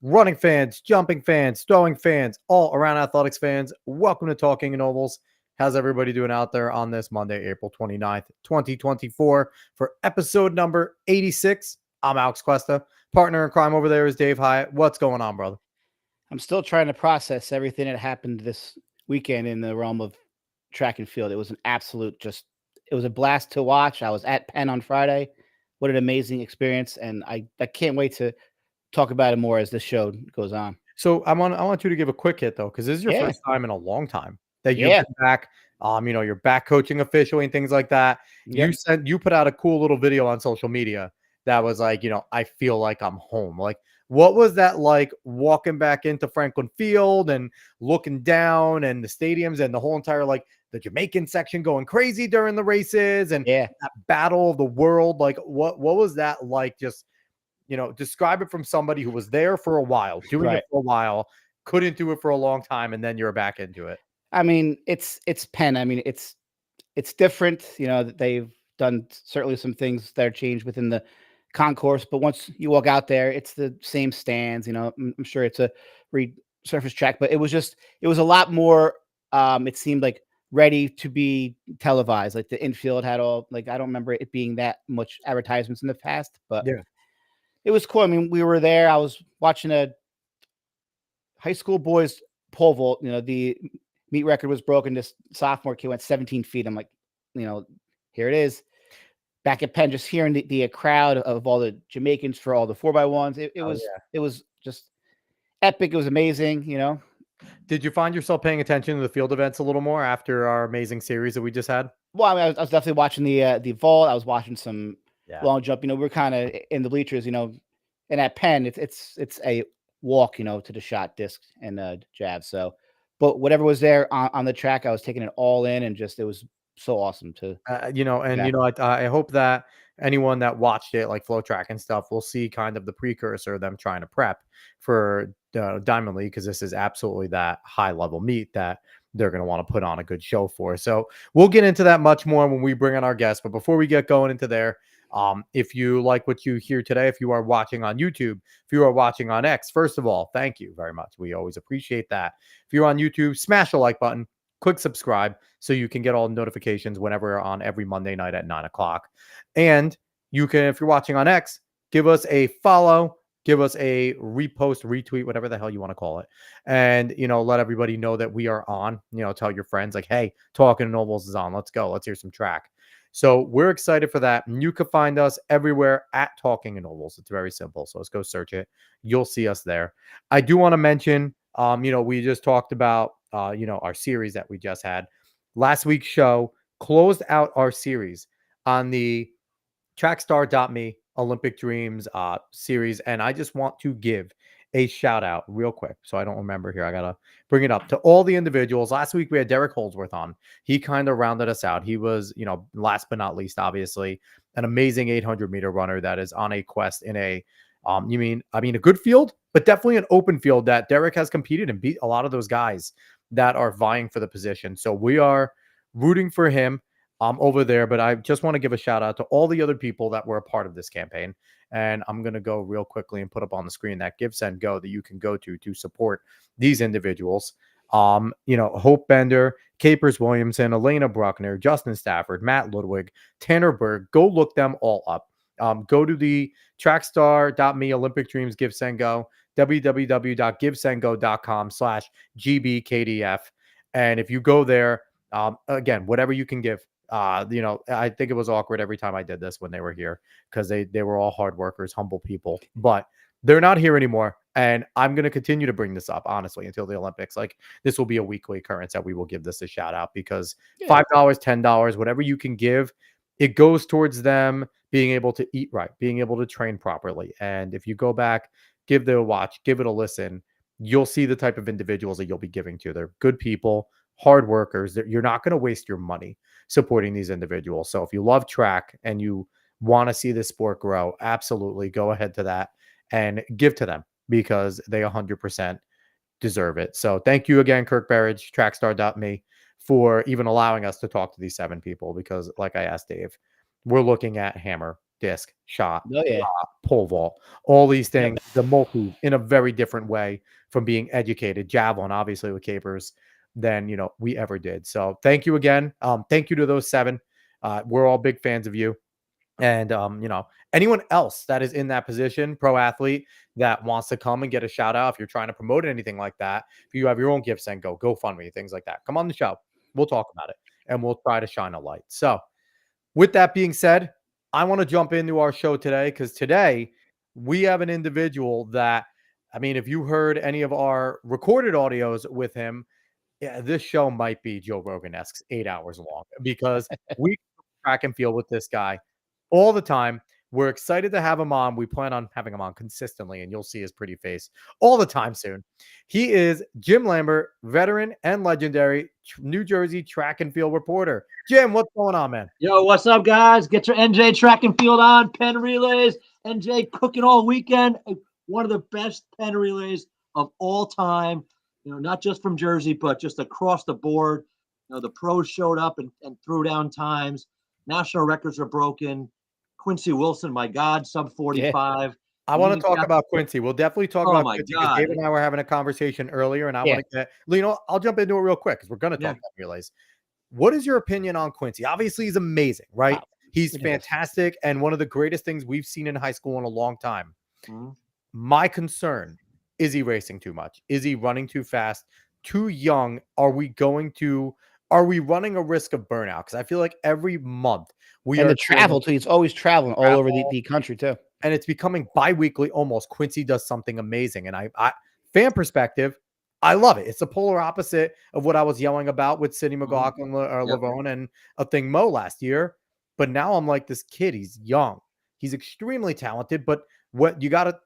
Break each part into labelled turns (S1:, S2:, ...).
S1: Running fans, jumping fans, throwing fans, all around athletics fans, welcome to Talking in Ovals. How's everybody doing out there on this Monday, April 29th, 2024 for episode number 86? I'm Alex Cuesta. Partner in crime over there is Dave Hyatt. What's going on, brother?
S2: I'm still trying to process everything that happened this weekend in the realm of track and field. It was an absolute it was a blast to watch. I was at Penn on Friday. What an amazing experience. And I can't wait to talk about it more as this show goes on.
S1: So I want you to give a quick hit though, because this is your first time in a long time that you've been back. You're back coaching officially and things like that.
S2: Yep.
S1: You put out a cool little video on social media that was like, I feel like I'm home. Like, what was that like walking back into Franklin Field and looking down and the stadiums and the whole entire, like the Jamaican section going crazy during the races and that battle of the world? Like, what was that like? Just, describe it from somebody who was there for a while, doing it for a while, couldn't do it for a long time, and then you're back into it.
S2: I mean, it's Penn. I mean, it's different. They've done certainly some things that are changed within the concourse, but once you walk out there, it's the same stands. I'm sure it's a resurfaced track, but it was a lot more. It seemed like ready to be televised. Like the infield had all, like, I don't remember it being that much advertisements in the past, but it was cool. I mean, we were there. I was watching a high school boys pole vault. The meet record was broken. This sophomore kid went 17 feet. I'm like, here it is. Back at Penn, just hearing the crowd of all the Jamaicans for all the 4x1s. It was just epic. It was amazing.
S1: Did you find yourself paying attention to the field events a little more after our amazing series that we just had?
S2: Well, I mean, I was definitely watching the vault. I was watching some long jump. We're kind of in the bleachers, and at Penn, it's a walk, to the shot disc and jab. So, but whatever was there on the track, I was taking it all in, and it was so awesome to,
S1: I hope that anyone that watched it, like Flow Track and stuff, will see kind of the precursor of them trying to prep for Diamond League, because this is absolutely that high level meet that they're going to want to put on a good show for. So we'll get into that much more when we bring on our guests. But before we get going into there, if you like what you hear today, if you are watching on YouTube, if you are watching on X, first of all, thank you very much. We always appreciate that. If you're on YouTube, smash the like button, quick subscribe so you can get all notifications whenever we're on every Monday night at 9 o'clock. And you can, if you're watching on X, give us a follow, give us a repost, retweet, whatever the hell you want to call it. And, let everybody know that we are on, tell your friends like, hey, Talking in Ovals is on. Let's go. Let's hear some track. So we're excited for that. And you can find us everywhere at Talking in Ovals. It's very simple. So let's go search it. You'll see us there. I do want to mention, we just talked about, our series that we just had. Last week's show closed out our series on the Trackstar.me Olympic Dreams series. And I just want to give a shout out real quick. So I don't remember here. I got to bring it up to all the individuals. Last week we had Derek Holdsworth on. He kind of rounded us out. He was, last but not least, obviously, an amazing 800-meter runner that is on a quest in a, a good field, but definitely an open field that Derek has competed and beat a lot of those guys that are vying for the position. So we are rooting for him over there. But I just want to give a shout out to all the other people that were a part of this campaign. And I'm going to go real quickly and put up on the screen that Give, Send, Go that you can go to support these individuals. Hope Bender, Capers Williamson, Elena Bruckner, Justin Stafford, Matt Ludwig, Tanner Berg. Go look them all up. Go to the Trackstar.me Olympic Dreams Give, Send, Go, www.givesendgo.com/GBKDF. And if you go there, again, whatever you can give. I think it was awkward every time I did this when they were here, because they were all hard workers, humble people, but they're not here anymore. And I'm going to continue to bring this up, honestly, until the Olympics. Like, this will be a weekly occurrence that we will give this a shout out, because $5, $10, whatever you can give, it goes towards them being able to eat right, being able to train properly. And if you go back, give it a watch, give it a listen, you'll see the type of individuals that you'll be giving to. They're good people, hard workers. You're not going to waste your money supporting these individuals. So if you love track and you want to see this sport grow, absolutely go ahead to that and give to them because they 100% deserve it. So thank you again, Kirk Berridge, trackstar.me, for even allowing us to talk to these 7 people because, like I asked Dave, we're looking at hammer, disc, shot,
S2: Oh yeah.
S1: pole vault, all these
S2: Yep.
S1: things, the multi in a very different way from being educated, javelin, obviously with capers, than we ever did. So thank you again. Thank you to those 7. We're all big fans of you. And anyone else that is in that position, pro athlete that wants to come and get a shout out, if you're trying to promote anything like that, if you have your own gifts and GoFundMe, things like that, come on the show. We'll talk about it and we'll try to shine a light. So with that being said, I want to jump into our show today because today we have an individual that, I mean, if you heard any of our recorded audios with him, yeah, this show might be Joe Rogan-esque 8 hours long because we track and field with this guy all the time. We're excited to have him on. We plan on having him on consistently, and you'll see his pretty face all the time soon. He is Jim Lambert, veteran and legendary New Jersey track and field reporter. Jim, what's going on, man?
S3: Yo, what's up, guys? Get your NJ track and field on. Penn Relays. NJ cooking all weekend. One of the best Penn Relays of all time. Not just from Jersey, but just across the board. The pros showed up and threw down times. National records are broken. Quincy Wilson, my God, sub 45.
S1: I want to talk about Quincy. We'll definitely talk about Quincy because Dave and I were having a conversation earlier, and I want to get, I'll jump into it real quick because we're going to talk about relays. What is your opinion on Quincy? Obviously, he's amazing, right? Wow. He's fantastic and one of the greatest things we've seen in high school in a long time. Mm-hmm. My concern, is he racing too much? Is he running too fast? Too young? Are we running a risk of burnout? Because I feel like every month
S2: the travel too. He's always traveling all over the country too.
S1: And it's becoming bi-weekly almost. Quincy does something amazing. And I fan perspective, I love it. It's the polar opposite of what I was yelling about with Sidney McLaughlin or Lavone and a thing Mo last year. But now I'm like, this kid, he's young. He's extremely talented. But what you got to,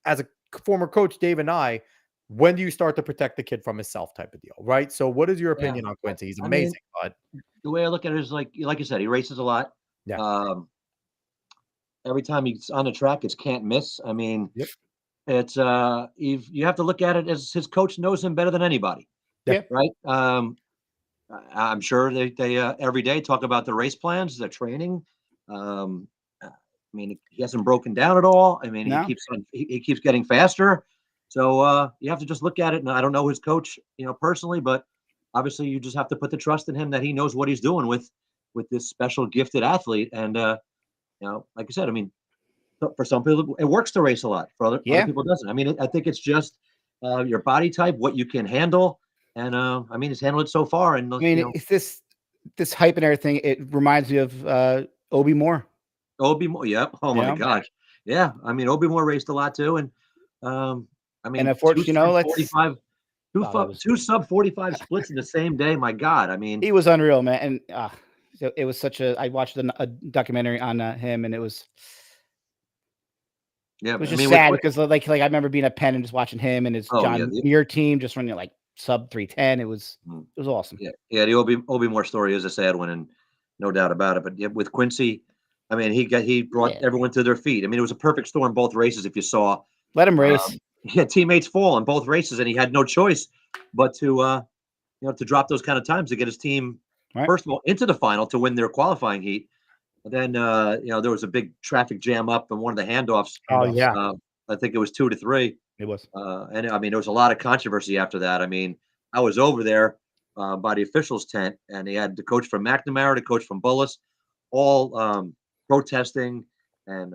S1: as a former coach, Dave and I, when do you start to protect the kid from himself type of deal, right? So what is your opinion on Quincy? He's amazing. But
S3: the way I look at it is like you said, he races a lot. Yeah. Every time he's on the track, it's can't miss. I mean, it's you have to look at it as his coach knows him better than anybody. Yeah. Right. I'm sure they every day talk about the race plans, the training. I mean, he hasn't broken down at all. I mean, he keeps getting faster. So you have to just look at it. And I don't know his coach, personally, but obviously you just have to put the trust in him that he knows what he's doing with this special gifted athlete. And like I said, I mean, for some people it works to race a lot. For other people, it doesn't. I mean, I think it's just your body type, what you can handle, and I mean, he's handled it so far. And
S2: I mean, it's this hype and everything. It reminds me of Obi Moore.
S3: Obi Moore, yep. Oh my gosh, yeah. I mean, Obi Moore raced a lot too, and I mean,
S2: and unfortunately,
S3: 45, two sub 45 splits in the same day. My God, I mean,
S2: he was unreal, man, and so it was such a. I watched a documentary on him, and it was. Yeah, it was just sad because like I remember being at Penn and just watching him and his John Muir team just running like sub 310. It was awesome.
S3: Yeah. The Obi Moore story is a sad one, and no doubt about it. But yeah, with Quincy, I mean, he brought everyone to their feet. I mean, it was a perfect storm both races. If you saw,
S2: let him race.
S3: He had teammates fall in both races, and he had no choice but to drop those kind of times to get his team first of all into the final to win their qualifying heat. And then there was a big traffic jam up in one of the handoffs.
S1: Oh yeah,
S3: I think it was 2-3.
S2: It was,
S3: and I mean there was a lot of controversy after that. I mean, I was over there by the officials' tent, and he had the coach from McNamara, the coach from Bullis, all protesting and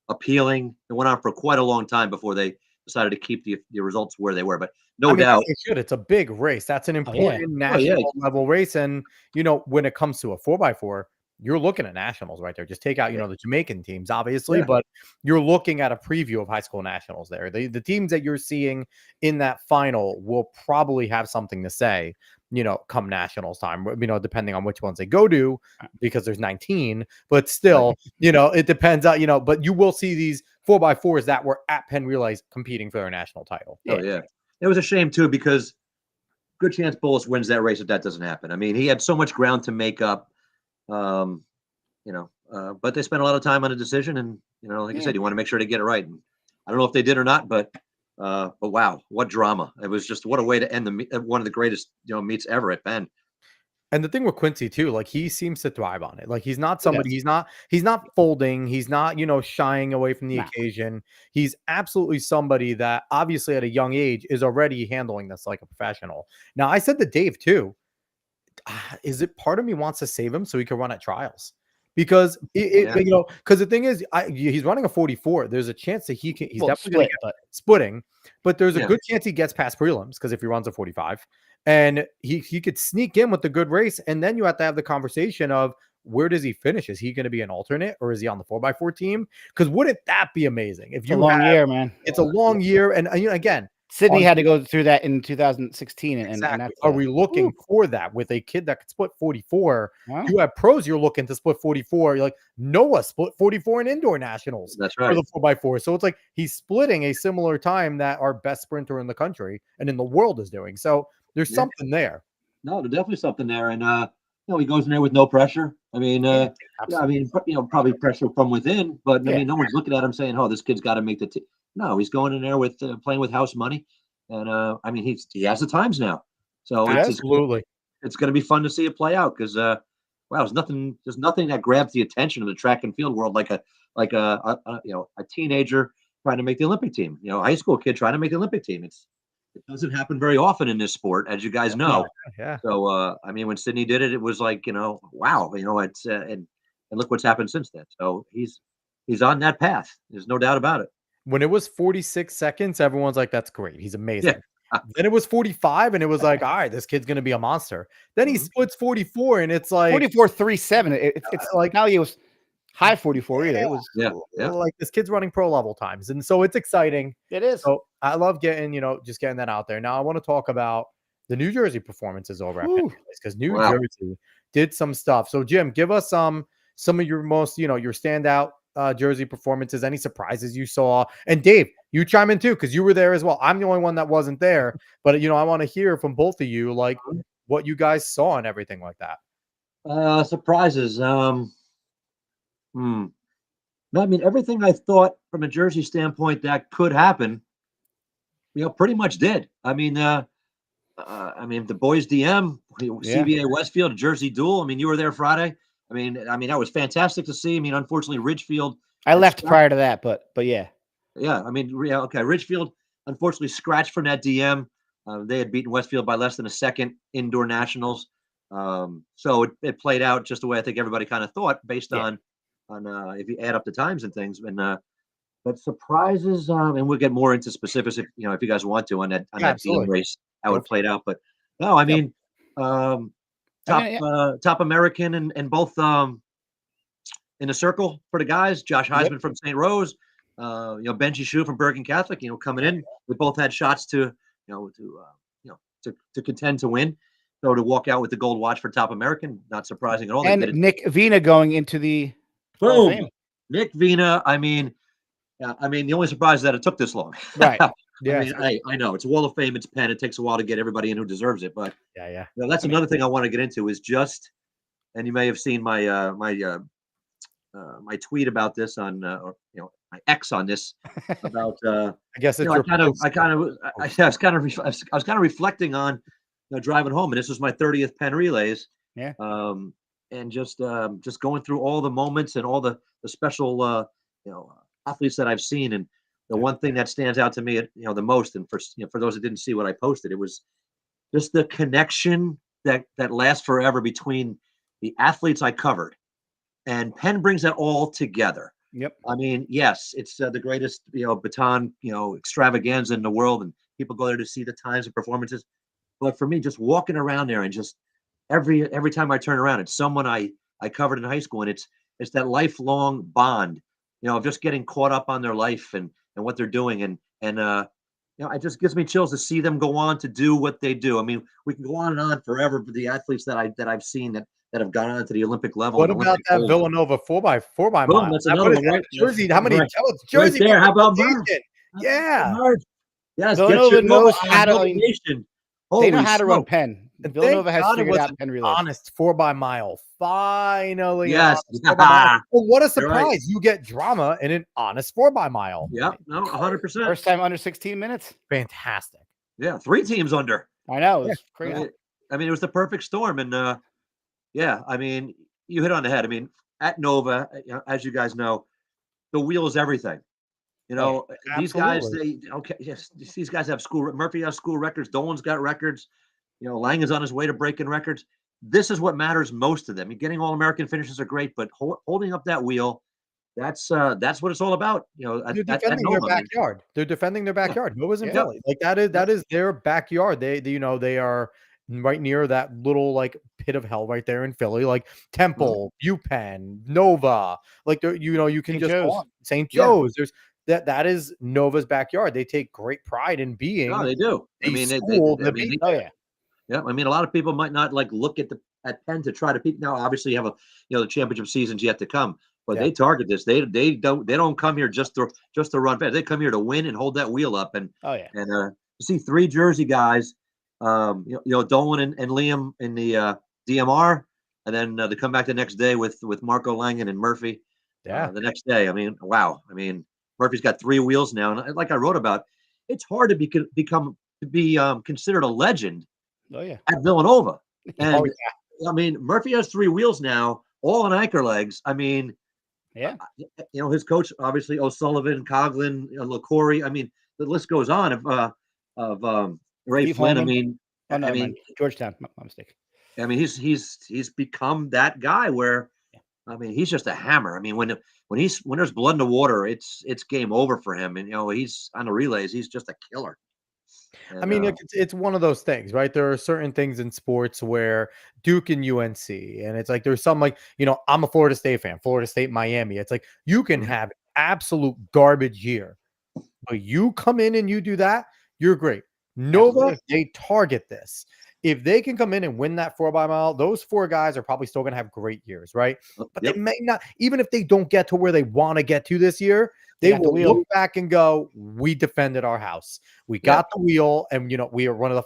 S3: appealing. It went on for quite a long time before they decided to keep the results where they were. But no doubt,
S1: it should. It's a big race. That's an important national level race, and when it comes to a 4x4. You're looking at nationals right there. Just take out, the Jamaican teams, obviously, but you're looking at a preview of high school nationals there. The teams that you're seeing in that final will probably have something to say, come nationals time, depending on which ones they go to, because there's 19, but still, it depends on, but you will see these 4x4s that were at Penn Relays competing for their national title.
S3: Oh, yeah. It was a shame, too, because good chance Bullis wins that race if that doesn't happen. I mean, he had so much ground to make up. but they spent a lot of time on a decision, and like I said, you want to make sure to get it right. And I don't know if they did or not, but wow, what drama! It was just what a way to end one of the greatest meets ever at Penn.
S1: And the thing with Quincy too, like he seems to thrive on it. Like he's not
S2: He
S1: somebody,
S2: does.
S1: he's not folding, he's not, shying away from the
S2: No.
S1: occasion. He's absolutely somebody that obviously at a young age is already handling this like a professional. Now, I said to Dave too, is it part of me wants to save him so he can run at trials? Because because the thing is, he's running a 44. There's a chance that he's definitely going to get splitting, but there's a good chance he gets past prelims because if he runs a 45, and he could sneak in with the good race, and then you have to have the conversation of where does he finish? Is he going to be an alternate or is he on the 4x4 team? Because wouldn't that be amazing? If
S2: it's a long year, man.
S1: It's a long year, and again.
S2: Sydney had to go through that in 2016.
S1: Exactly.
S2: And
S1: are we looking for that with a kid that could split 44? Wow. You have pros you're looking to split 44. You're like, Noah split 44 in indoor nationals.
S3: That's right.
S1: For the 4x4. So it's like he's splitting a similar time that our best sprinter in the country and in the world is doing. So there's something there.
S3: No, there's definitely something there. And, he goes in there with no pressure. I mean, probably pressure from within, but I mean, no one's looking at him saying, oh, this kid's got to make the team. No, he's going in there with playing with house money. And I mean, he has the times now. So
S1: absolutely,
S3: it's going to be fun to see it play out because, there's nothing that grabs the attention of the track and field world like a teenager trying to make the Olympic team, high school kid trying to make the Olympic team. It doesn't happen very often in this sport, as you guys know.
S1: Yeah.
S3: So, I mean, when Sydney did it, it was like, wow, it's, and look what's happened since then. So he's on that path. There's no doubt about it.
S1: When it was 46 seconds, everyone's like, that's great. He's amazing. Yeah. Then it was 45 and it was like, all right, this kid's going to be a monster. Then he splits 44 and it's like
S2: 44.37. It's like now he was high 44 either. It was
S1: like this kid's running pro level times. And so it's exciting.
S2: It is.
S1: So I love getting, just getting that out there. Now I want to talk about the New Jersey performances over at Penn Relays because New Jersey did some stuff. So Jim, give us some of your most, your standout Jersey performances, any surprises you saw. And Dave, you chime in too, because you were there as well. I'm the only one that wasn't there, but I want to hear from both of you, like what you guys saw and everything like that.
S3: Surprises. No, I mean, everything I thought from a Jersey standpoint that could happen, pretty much did. I mean, the boys DM, CBA Westfield, Jersey duel. I mean, you were there Friday. I mean, that was fantastic to see. I mean, unfortunately, Ridgefield.
S2: I left prior to that, but yeah.
S3: Yeah, I mean, okay. Ridgefield unfortunately scratched from that DM. They had beaten Westfield by less than a second indoor nationals. So it played out just the way I think everybody kind of thought, based on if you add up the times and things. And but surprises, and we'll get more into specifics if you guys want to on that DM race, how it played out. But no, I mean. Top American and both in the circle for the guys. Josh Heisman from St. Rose, Benji Shu from Bergen Catholic. Coming in, we both had shots to contend to win. So to walk out with the gold watch for Top American, not surprising at all.
S2: And Nick Vina going into the
S3: boom. Nick Vina. I mean, the only surprise is that it took this long.
S2: Right.
S3: Yeah, I know it's a Wall of Fame. It's Penn. It takes a while to get everybody in who deserves it. But that's another thing I want to get into is just, and you may have seen my my tweet about this on my X on this about. I
S1: guess it's
S3: I was kind of reflecting on driving home, and this was my 30th Penn Relays.
S2: Yeah.
S3: And just going through all the moments and all the special athletes that I've seen. And the one thing that stands out to me, the most, and for those that didn't see what I posted, it was just the connection that lasts forever between the athletes I covered, and Penn brings that all together.
S2: Yep.
S3: I mean, yes, it's the greatest baton extravaganza in the world, and people go there to see the times and performances. But for me, just walking around there and just every time I turn around, it's someone I covered in high school, and it's that lifelong bond, of just getting caught up on their life and what they're doing. And it just gives me chills to see them go on to do what they do. I mean, we can go on and on forever for the athletes that I've seen that have gone on to the Olympic level.
S1: What about that Villanova 4x4 by mile?
S3: That's another one, right?
S1: Jersey, how many Jersey?
S3: Right there. How about Merv?
S1: Yeah.
S3: Yes,
S2: Villanova knows how to.
S3: motivation.
S2: They know how to run Penn.
S1: And thank
S2: Villanova has
S1: God it
S2: figured
S1: was
S2: out
S1: an
S2: Penn Relays.
S1: honest 4x mile. Finally, an
S3: Yes.
S1: honest 4x mile. Well, what a
S3: You're right.
S1: surprise. You get drama in an honest 4x mile.
S3: Yeah, no, 100%.
S2: First time under 16 minutes.
S1: Fantastic.
S3: Yeah, 3 teams under.
S2: I know. It was
S3: I
S2: crazy.
S3: mean, it was the perfect storm, and yeah, I mean, you hit on the head. I mean, at Nova, as you guys know, the wheel is everything. These guys, yes, these guys have school. Murphy has school records. Dolan's got records. Lang is on his way to breaking records. This is what matters most to them. Getting All-American finishes are great, but holding up that wheel, that's what it's all about.
S1: They're defending their backyard. They're defending their backyard. Nova's in Philly. Like that is their backyard. They are right near that little like pit of hell right there in Philly, like Temple, UPenn, Nova. Like you can
S2: St.
S1: just
S2: Joe's.
S1: go on. St. Joe's. There's that is Nova's backyard. They take great pride in being.
S3: No, they do. I mean, yeah. I mean, a lot of people might not like look at Penn to try to peak. Now, obviously, you have the championship season's yet to come, but they target this. They don't come here just to run fast. They come here to win and hold that wheel up. And to see 3 Jersey guys, Dolan and Liam in the DMR, and then to come back the next day with Marco Langen and Murphy. The next day. I mean, wow. I mean, Murphy's got 3 wheels now, and like I wrote about, it's hard to be considered a legend. At Villanova. And I mean, Murphy has 3 wheels now, all on anchor legs. I mean, his coach, obviously O'Sullivan, Coughlin, LaCory. I mean, the list goes on of Ray
S2: Steve
S3: Flynn.
S2: Holman.
S3: I mean,
S2: Georgetown, my mistake.
S3: I mean, he's become that guy where, I mean, he's just a hammer. I mean, when there's blood in the water, it's game over for him. And he's on the relays, he's just a killer.
S1: I mean, it's one of those things, right? There are certain things in sports where Duke and UNC, and it's like there's some like, I'm a Florida State fan, Florida State, Miami. It's like you can have absolute garbage year, but you come in and you do that, you're great. Nova, they target this. If they can come in and win that 4x mile, those 4 guys are probably still going to have great years, right? But they may not, even if they don't get to where they want to get to this year, they will look back and go, we defended our house. We got the wheel, and we are one of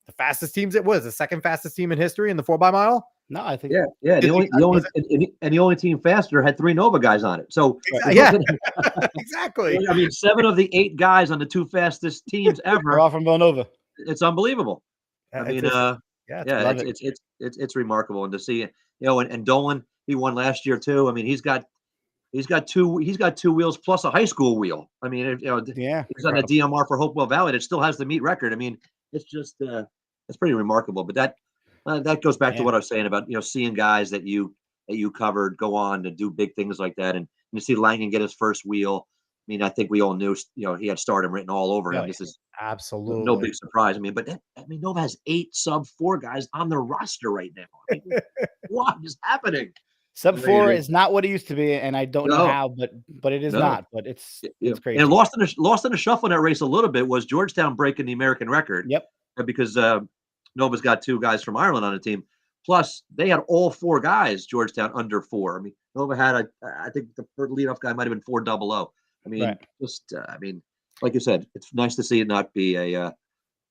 S1: the fastest teams. It was the 2nd fastest team in history in the 4x mile.
S2: No, I think
S3: the only team faster had 3 Nova guys on it. So
S1: exactly.
S3: I mean, 7 of the 8 guys on the 2 fastest teams ever
S2: are all from Villanova.
S3: It's unbelievable. I mean, it's remarkable, and to see and Dolan, he won last year too. I mean, he's got 2 wheels plus a high school wheel. I mean, he's on the DMR for Hopewell Valley. It still has the meet record. I mean, it's just it's pretty remarkable. But that goes back to what I was saying about seeing guys that you covered go on to do big things like that, and you see Langen get his first wheel. I mean, I think we all knew he had stardom written all over him. This is
S1: absolutely
S3: no big surprise. I mean, but Nova has 8 sub-4 guys on their roster right now. I mean, what is happening?
S2: Sub-4 is not what it used to be, and I don't know how, but it is not. But it's crazy.
S3: And lost in the shuffle in that race a little bit was Georgetown breaking the American record. Because Nova's got 2 guys from Ireland on the team. Plus, they had all 4 guys, Georgetown, under 4. I mean, Nova had I think the leadoff guy might have been 400. I mean, I mean, like you said, it's nice to see it not be a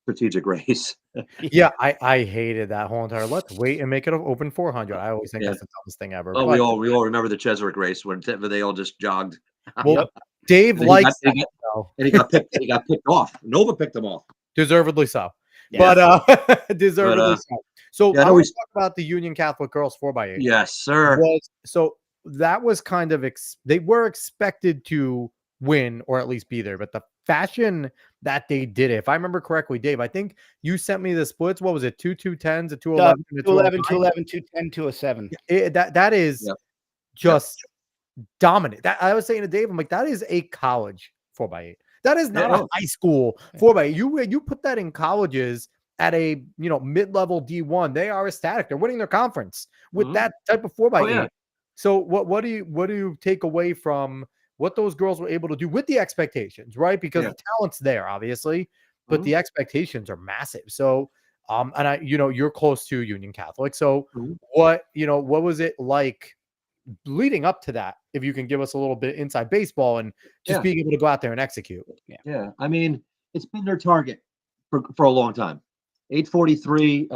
S3: strategic race.
S1: I hated that whole entire. Let's wait and make it an open 400. I always think that's the dumbest thing ever.
S3: Oh, we all remember the Cheswick race when they all just jogged.
S1: Well, Dave likes that,
S3: and he got picked off. Nova picked him off,
S1: deservedly so. But deservedly so. So I want to talk about the Union Catholic girls 4x8.
S3: Yes, sir.
S1: So that was kind of they were expected to win or at least be there, but the fashion that they did it, if I remember correctly, Dave, I think you sent me the splits. What was it? 2 210s, a 211,
S2: 211, 211, 210, 207.
S1: That is just dominant. That I was saying to Dave, I'm like, that is a college 4x8. That is not a high school 4x8. You put that in colleges at a mid-level D1, they are ecstatic. They're winning their conference with that type of 4x8. So what do you take away from what those girls were able to do with the expectations, right? Because the talent's there, obviously, but the expectations are massive. So, and you're close to Union Catholic. So what was it like leading up to that? If you can give us a little bit inside baseball and just being able to go out there and execute.
S3: Yeah. I mean, it's been their target for a long time. 843.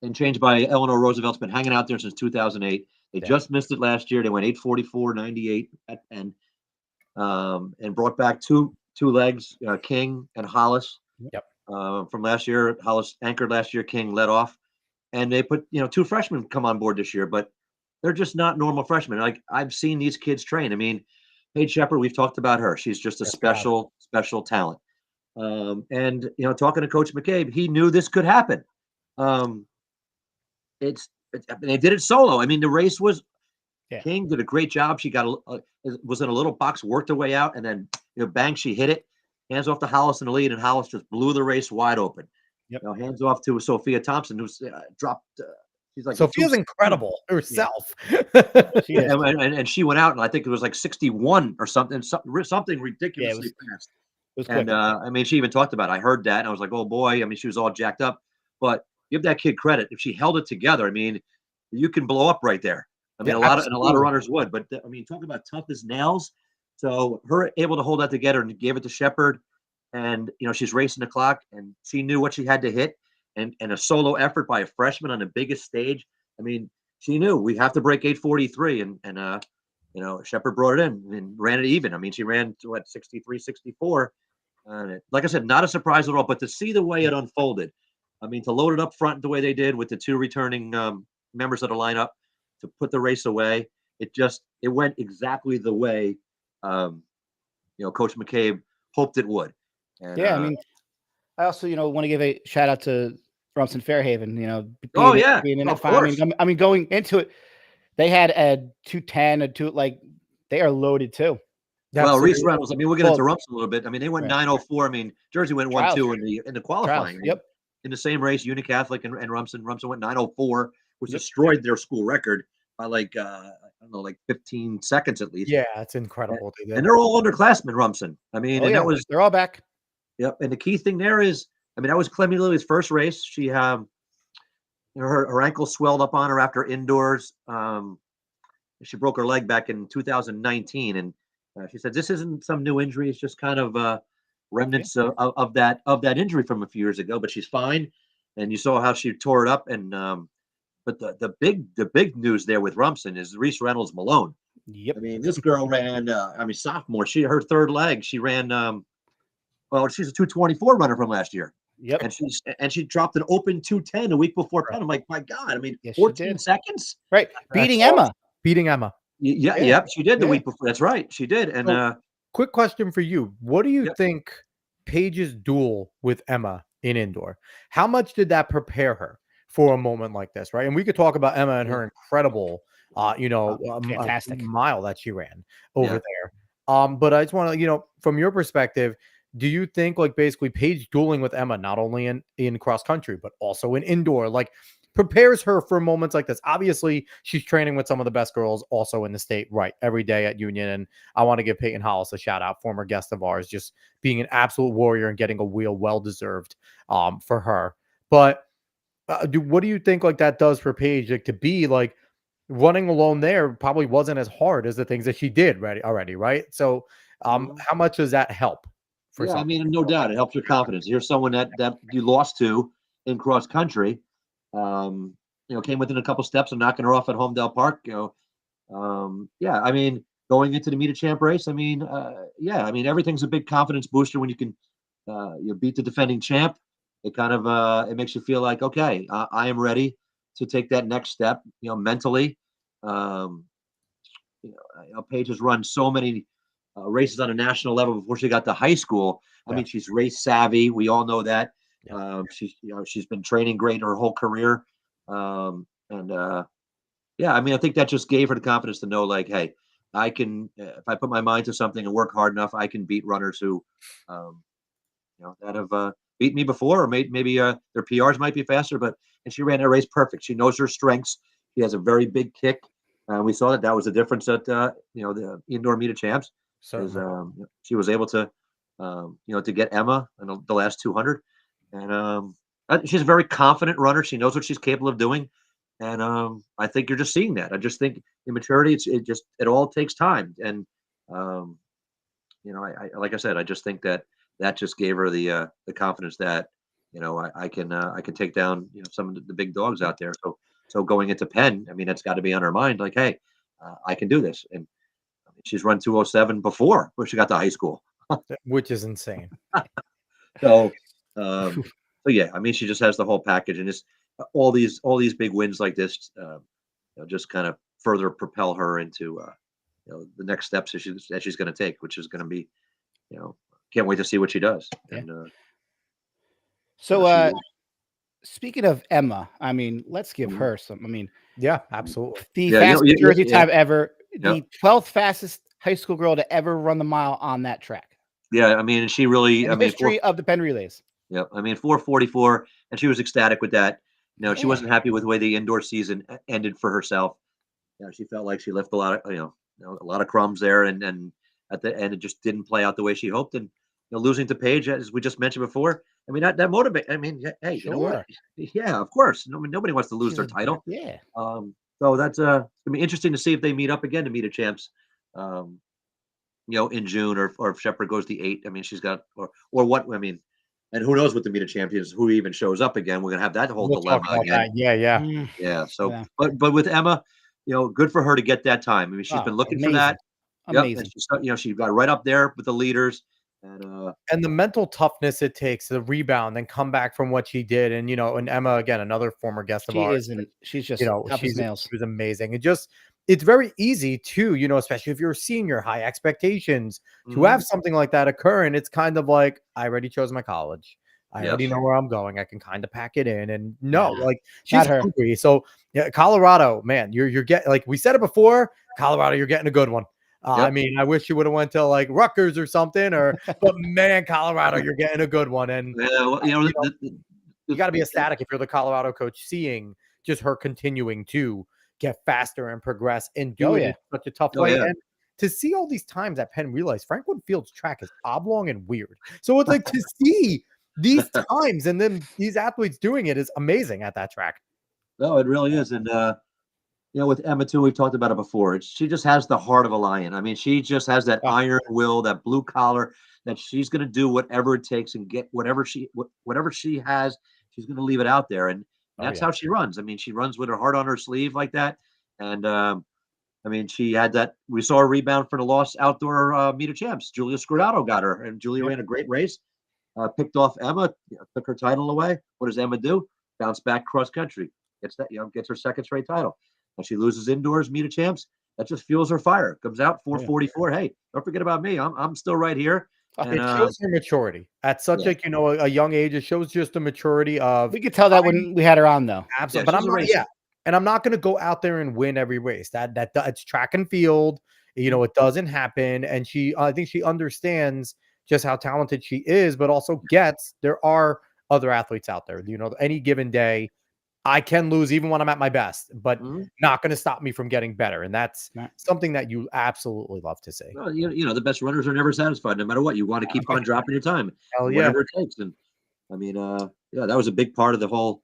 S3: and changed by Eleanor Roosevelt's been hanging out there since 2008. They just missed it last year. They went 8:44.98 at Penn, and brought back two legs, King and Hollis.
S1: Yep.
S3: From last year. Hollis anchored last year. King led off, and they put two freshmen come on board this year, but they're just not normal freshmen. Like I've seen these kids train. I mean, Paige Shepard, we've talked about her. She's just a special talent. And talking to Coach McCabe, he knew this could happen. They did it solo. I mean, the race was King did a great job. She was in a little box, worked her way out, and then bang, she hit it. Hands off to Hollis in the lead, and Hollis just blew the race wide open.
S2: Yep.
S3: Hands off to Sophia Thompson, who's dropped. She's like
S1: Sophia's incredible herself.
S3: And she went out, and I think it was like 61 or something ridiculously fast. And I mean, she even talked about it. I heard that, and I was like, oh boy. I mean, she was all jacked up, but give that kid credit. If she held it together, I mean, you can blow up right there. I mean, a lot of runners would, but I mean, talk about tough as nails. So her able to hold that together and gave it to Shepard, and she's racing the clock, and she knew what she had to hit, and a solo effort by a freshman on the biggest stage. I mean, she knew we have to break 8:43, and Shepard brought it in and ran it even. I mean, she ran to 63-64. Like I said, not a surprise at all, but to see the way it unfolded, I mean, to load it up front the way they did with the two returning members of the lineup to put the race away, it went exactly the way Coach McCabe hoped it would. And,
S2: I mean, I also want to give a shout out to Rumson Fairhaven. Being in
S3: of
S2: course. I mean, going into it, they had a 210, they are loaded too.
S3: Well, Reese Reynolds. I mean, we'll get into Rumson a little bit. I mean, they went 9:04. I mean, Jersey went 1-2 in the qualifying.
S2: Yep.
S3: In the same race, Union Catholic and Rumson. Rumson went 9:04, which destroyed their school record by like 15 seconds at least.
S1: Yeah, it's incredible.
S3: And they're all underclassmen, Rumson. I mean,
S2: they're all back.
S3: Yep. And the key thing there is, I mean, that was Clemmy Lily's first race. She her ankle swelled up on her after indoors. She broke her leg back in 2019, and she said this isn't some new injury. It's just kind of remnants of that injury from a few years ago. But she's fine, and you saw how she tore it up. And but the big news there with Rumson is Reese Reynolds Malone.
S2: Yep.
S3: I mean, this girl ran. Sophomore. Her third leg. She ran. She's a 2:24 runner from last year.
S2: Yep.
S3: And she dropped an open 2:10 a week before Penn. I'm like, my God. I mean, 14 seconds.
S2: Right. Beating Emma.
S3: Yeah. Yep. She did the week before. That's right. She did. And
S1: quick question for you. What do you think Paige's duel with Emma in indoor, how much did that prepare her for a moment like this? Right. And we could talk about Emma and her incredible,
S2: fantastic
S1: mile that she ran over there. But I just want to, from your perspective, do you think basically Paige dueling with Emma, not only in cross country, but also in indoor, prepares her for moments like this? Obviously, she's training with some of the best girls also in the state, right, every day at Union. And I want to give Peyton Hollis a shout out, former guest of ours, just being an absolute warrior and getting a wheel well-deserved for her. But what do you think that does for Paige? To be running alone there probably wasn't as hard as the things that she did already, right? So how much does that help?
S3: I mean, no doubt it helps your confidence. You're someone that you lost to in cross country. Came within a couple steps of knocking her off at Homedale Park. I mean, going into the Meet a Champ race, I mean, everything's a big confidence booster when you can beat the defending champ. It kind of it makes you feel like, okay, I am ready to take that next step. Mentally. Paige has run so many races on a national level before she got to high school. I mean, she's race savvy. We all know that. She's been training great her whole career. I mean, I think that just gave her the confidence to know, hey, I can, if I put my mind to something and work hard enough, I can beat runners who, that have beat me before, or maybe their PRs might be faster, and she ran that race perfect. She knows her strengths. She has a very big kick. We saw that was the difference at, the indoor Meet of Champs. So she was able to, to get Emma in the last 200. And she's a very confident runner. She knows what she's capable of doing. And I think you're just seeing that. I just think in maturity, it all takes time. And, I like I said, I just think that just gave her the confidence that, I can take down, some of the big dogs out there. So going into Penn, I mean, that's got to be on her mind. Like, hey, I can do this. And I mean, she's run 207 before when she got to high school.
S1: Which is insane.
S3: So, so yeah, I mean, she just has the whole package, and it's all these big wins like this, just kind of further propel her into, the next steps that she's going to take, which is going to be, can't wait to see what she does.
S2: Yeah.
S3: And
S2: So, speaking of Emma, I mean, let's give
S3: Mhm.
S2: her some. I mean,
S1: Yeah, absolutely.
S2: the
S3: Yeah,
S2: fastest jersey
S3: yeah.
S2: time ever,
S3: Yeah.
S2: the 12th fastest high school girl to ever run the mile on that track
S3: Yeah, I mean, she really,
S2: in
S3: I
S2: the
S3: mean,
S2: history of the Penn Relays.
S3: yeah, I mean, 4:44, and she was ecstatic with that. She
S2: Yeah.
S3: wasn't happy with the way the indoor season ended for herself. She felt like she left a lot of, a lot of crumbs there, and at the end, it just didn't play out the way she hoped. And losing to Paige, as we just mentioned before, I mean, that motivate. I mean, hey, you know what?
S2: Sure.
S3: Yeah, of course. Nobody wants to lose
S2: She's
S3: their title.
S2: Yeah.
S3: So that's gonna be interesting to see if they meet up again to meet a champs. Um, in June, or if Shepherd goes the 8. I mean, she's got, or what? I mean, and who knows what the meet of champions, who even shows up again. We're gonna have that whole
S1: We'll talk
S3: dilemma
S1: about
S3: again.
S1: that. Yeah, yeah.
S3: Yeah. So,
S2: Yeah.
S3: but with Emma, good for her to get that time. I mean, she's
S2: Oh,
S3: been looking for
S2: amazing.
S3: that. Yep. And
S2: Amazing.
S3: she got right up there with the leaders.
S1: And the mental toughness it takes to rebound and come back from what she did. And, and Emma, again, another former guest of ours,
S2: She's just tough as nails.
S1: she was amazing. It's very easy to, especially if you're a senior, high expectations to have something like that occur. And it's kind of like, I already chose my college. I already know where I'm going. I can kind of pack it in. And like she's hungry. So yeah, Colorado, man, you're getting, like we said it before, Colorado, you're getting a good one. I mean, I wish you would have went to like Rutgers or something, but man, Colorado, you're getting a good one. And you got to be ecstatic if you're the Colorado coach, seeing just her continuing to get faster and progress and do it in such a tough way. And to see all these times at Penn Relays, Franklin Field's track is oblong and weird. So it's like to see these times and then these athletes doing it is amazing at that track.
S3: No, it really is. And, with Emma too, we've talked about it before. She just has the heart of a lion. I mean, she just has that iron will, that blue collar, that she's going to do whatever it takes and get whatever she has. She's going to leave it out there, and that's how she runs. I mean, she runs with her heart on her sleeve like that. And I mean, she had that. We saw a rebound for the lost outdoor meet of champs. Julia Scrodato got her, and Julia ran a great race. Picked off Emma, took her title away. What does Emma do? Bounce back cross country. Gets her second straight title. And she loses indoors meet of champs. That just fuels her fire. Comes out 4:44. Hey, don't forget about me. I'm still right here. And,
S1: it shows her maturity at such a young age. It shows just a maturity of.
S2: We could tell that when we had her on, though.
S1: Absolutely, but I'm not. Yeah, and I'm not going to go out there and win every race. That it's track and field. It doesn't happen. And I think she understands just how talented she is, but also gets there are other athletes out there. Any given day, I can lose even when I'm at my best, but not going to stop me from getting better. And that's something that you absolutely love to see.
S3: Well, the best runners are never satisfied, no matter what. You want to keep on dropping your time, whatever it takes. And I mean, that was a big part of the whole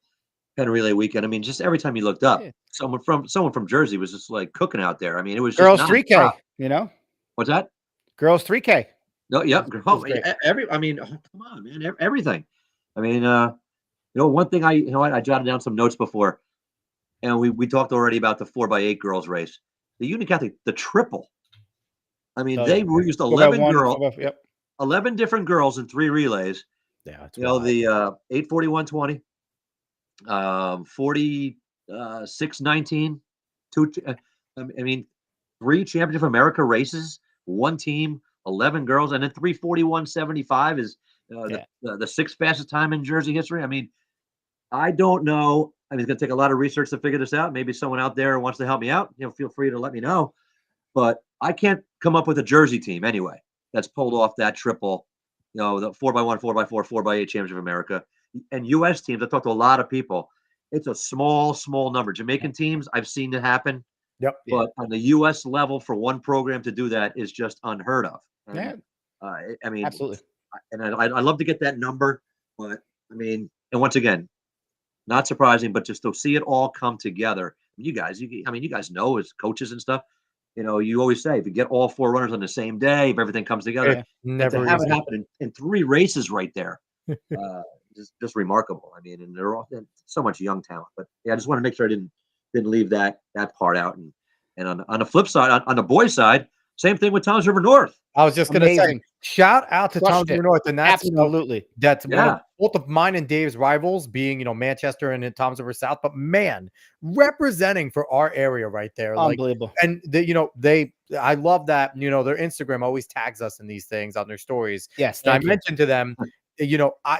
S3: Penn Relay weekend. I mean, just every time you looked up, someone from Jersey was just like cooking out there. I mean, it was
S2: girls
S3: just
S2: 3K.
S3: What's that?
S2: Girls 3K.
S3: No, yep. I mean, come on, man, everything. I mean, one thing I jotted down some notes before, and we talked already about the 4x8 girls race. The Union Catholic, the triple. I mean, they used 11 different girls in 3 relays.
S1: Yeah,
S3: the 8:41:20, 46:19, 2. I mean, 3 Championship of America races, 1 team, 11 girls, and then 3:41:75 is the 6th fastest time in Jersey history. I mean, I don't know. I mean, it's going to take a lot of research to figure this out. Maybe someone out there wants to help me out. Feel free to let me know. But I can't come up with a Jersey team anyway that's pulled off that triple, the 4x1, 4x4, 4x8 Championship of America. And U.S. teams, I've talked to a lot of people. It's a small number. Jamaican teams, I've seen it happen.
S1: Yep.
S3: But on the U.S. level, for one program to do that is just unheard of. And, I mean,
S2: absolutely.
S3: And I'd love to get that number, but I mean, and once again, not surprising, but just to see it all come together. You guys know as coaches and stuff, you always say if you get all 4 runners on the same day, if everything comes together,
S1: never
S3: to have it happen in 3 races right there. just remarkable. I mean, and they're all so much young talent. But yeah, I just want to make sure I didn't leave that part out. And on the flip side, on the boys' side, same thing with Toms River North.
S1: I was just gonna say,
S2: Amazing.
S1: shout out to Toms
S2: Crushed
S1: River
S2: it.
S1: North, and that's
S2: Absolutely.
S1: that's one
S3: Yeah.
S1: of both of mine and Dave's rivals, being Manchester and Toms River South. But man, representing for our area right there, like,
S2: Unbelievable.
S1: and I love that their Instagram always tags us in these things on their stories.
S2: Yes,
S1: And I
S2: thank you.
S1: mentioned to them,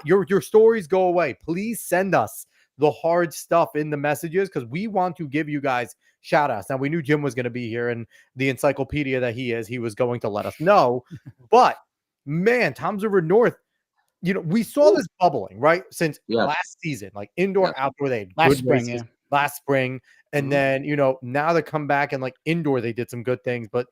S1: your stories go away. Please send us the hard stuff in the messages because we want to give you guys shout outs. Now, we knew Jim was going to be here, and the encyclopedia that he was going to let us know. But man, Toms River North, we saw this bubbling, right? Since
S3: Yes.
S1: last season, like indoor, outdoor, they had
S2: Last
S1: good
S2: spring,
S1: races last spring. And then, now they come back and like indoor, they did some good things. But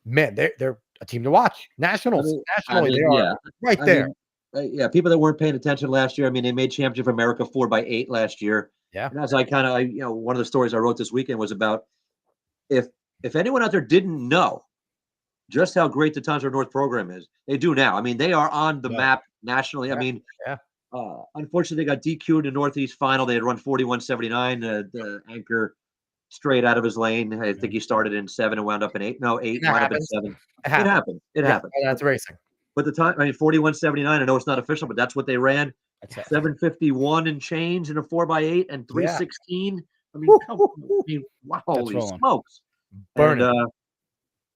S1: man, they're a team to watch. Nationally, they are right there.
S3: Yeah, people that weren't paying attention last year. I mean, they made Championship of America 4x8 last year.
S1: Yeah.
S3: And as I kind of, one of the stories I wrote this weekend was about if anyone out there didn't know just how great the Toms River North program is, they do now. I mean, they are on the map nationally.
S1: Yeah.
S3: I mean,
S1: Yeah.
S3: Unfortunately, they got DQ'd in the Northeast final. They had run 41.79. The anchor straight out of his lane. I think he started in 7 and wound up in 8. No, 8 wound up in 7. It happened. It happened.
S1: That's racing.
S3: But the time, 41.79. I know it's not official, but that's what they ran. 7:51 and change in a 4x8 and 3:16. I mean, wow, holy smokes!
S1: Burning.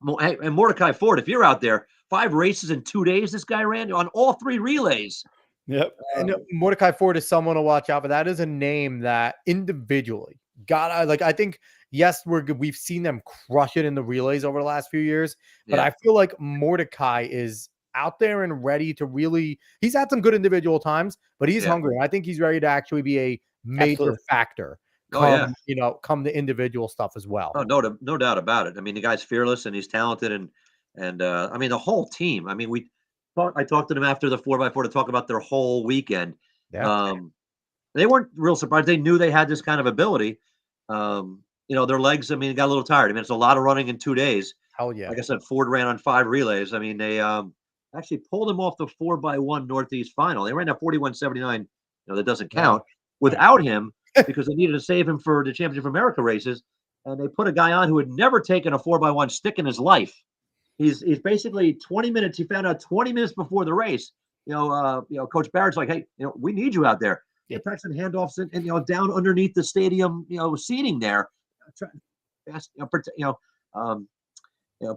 S3: And Mordecai Ford, if you're out there, 5 races in 2 days. This guy ran on all 3 relays.
S2: Yep.
S1: And Mordecai Ford is someone to watch out for. That is a name that individually I think, yes, we've seen them crush it in the relays over the last few years, but I feel like Mordecai is out there and ready to really, he's had some good individual times, but he's hungry. I think he's ready to actually be a major factor come the individual stuff as well.
S3: Oh, no doubt about it. I mean, the guy's fearless and he's talented, and I mean, the whole team. I mean, I talked to them after the 4x4 to talk about their whole weekend. They weren't real surprised. They knew they had this kind of ability. Their legs, I mean, got a little tired. I mean, it's a lot of running in 2 days.
S1: Hell yeah.
S3: Like I said, Ford ran on 5 relays. I mean, they actually pulled him off the 4x1 Northeast final. They ran at 41.79. That doesn't count without him because they needed to save him for the Championship of America races. And they put a guy on who had never taken a 4x1 stick in his life. He's basically 20 minutes. He found out 20 minutes before the race. Coach Barrett's like, hey, we need you out there. They're practicing handoffs and down underneath the stadium, seating there,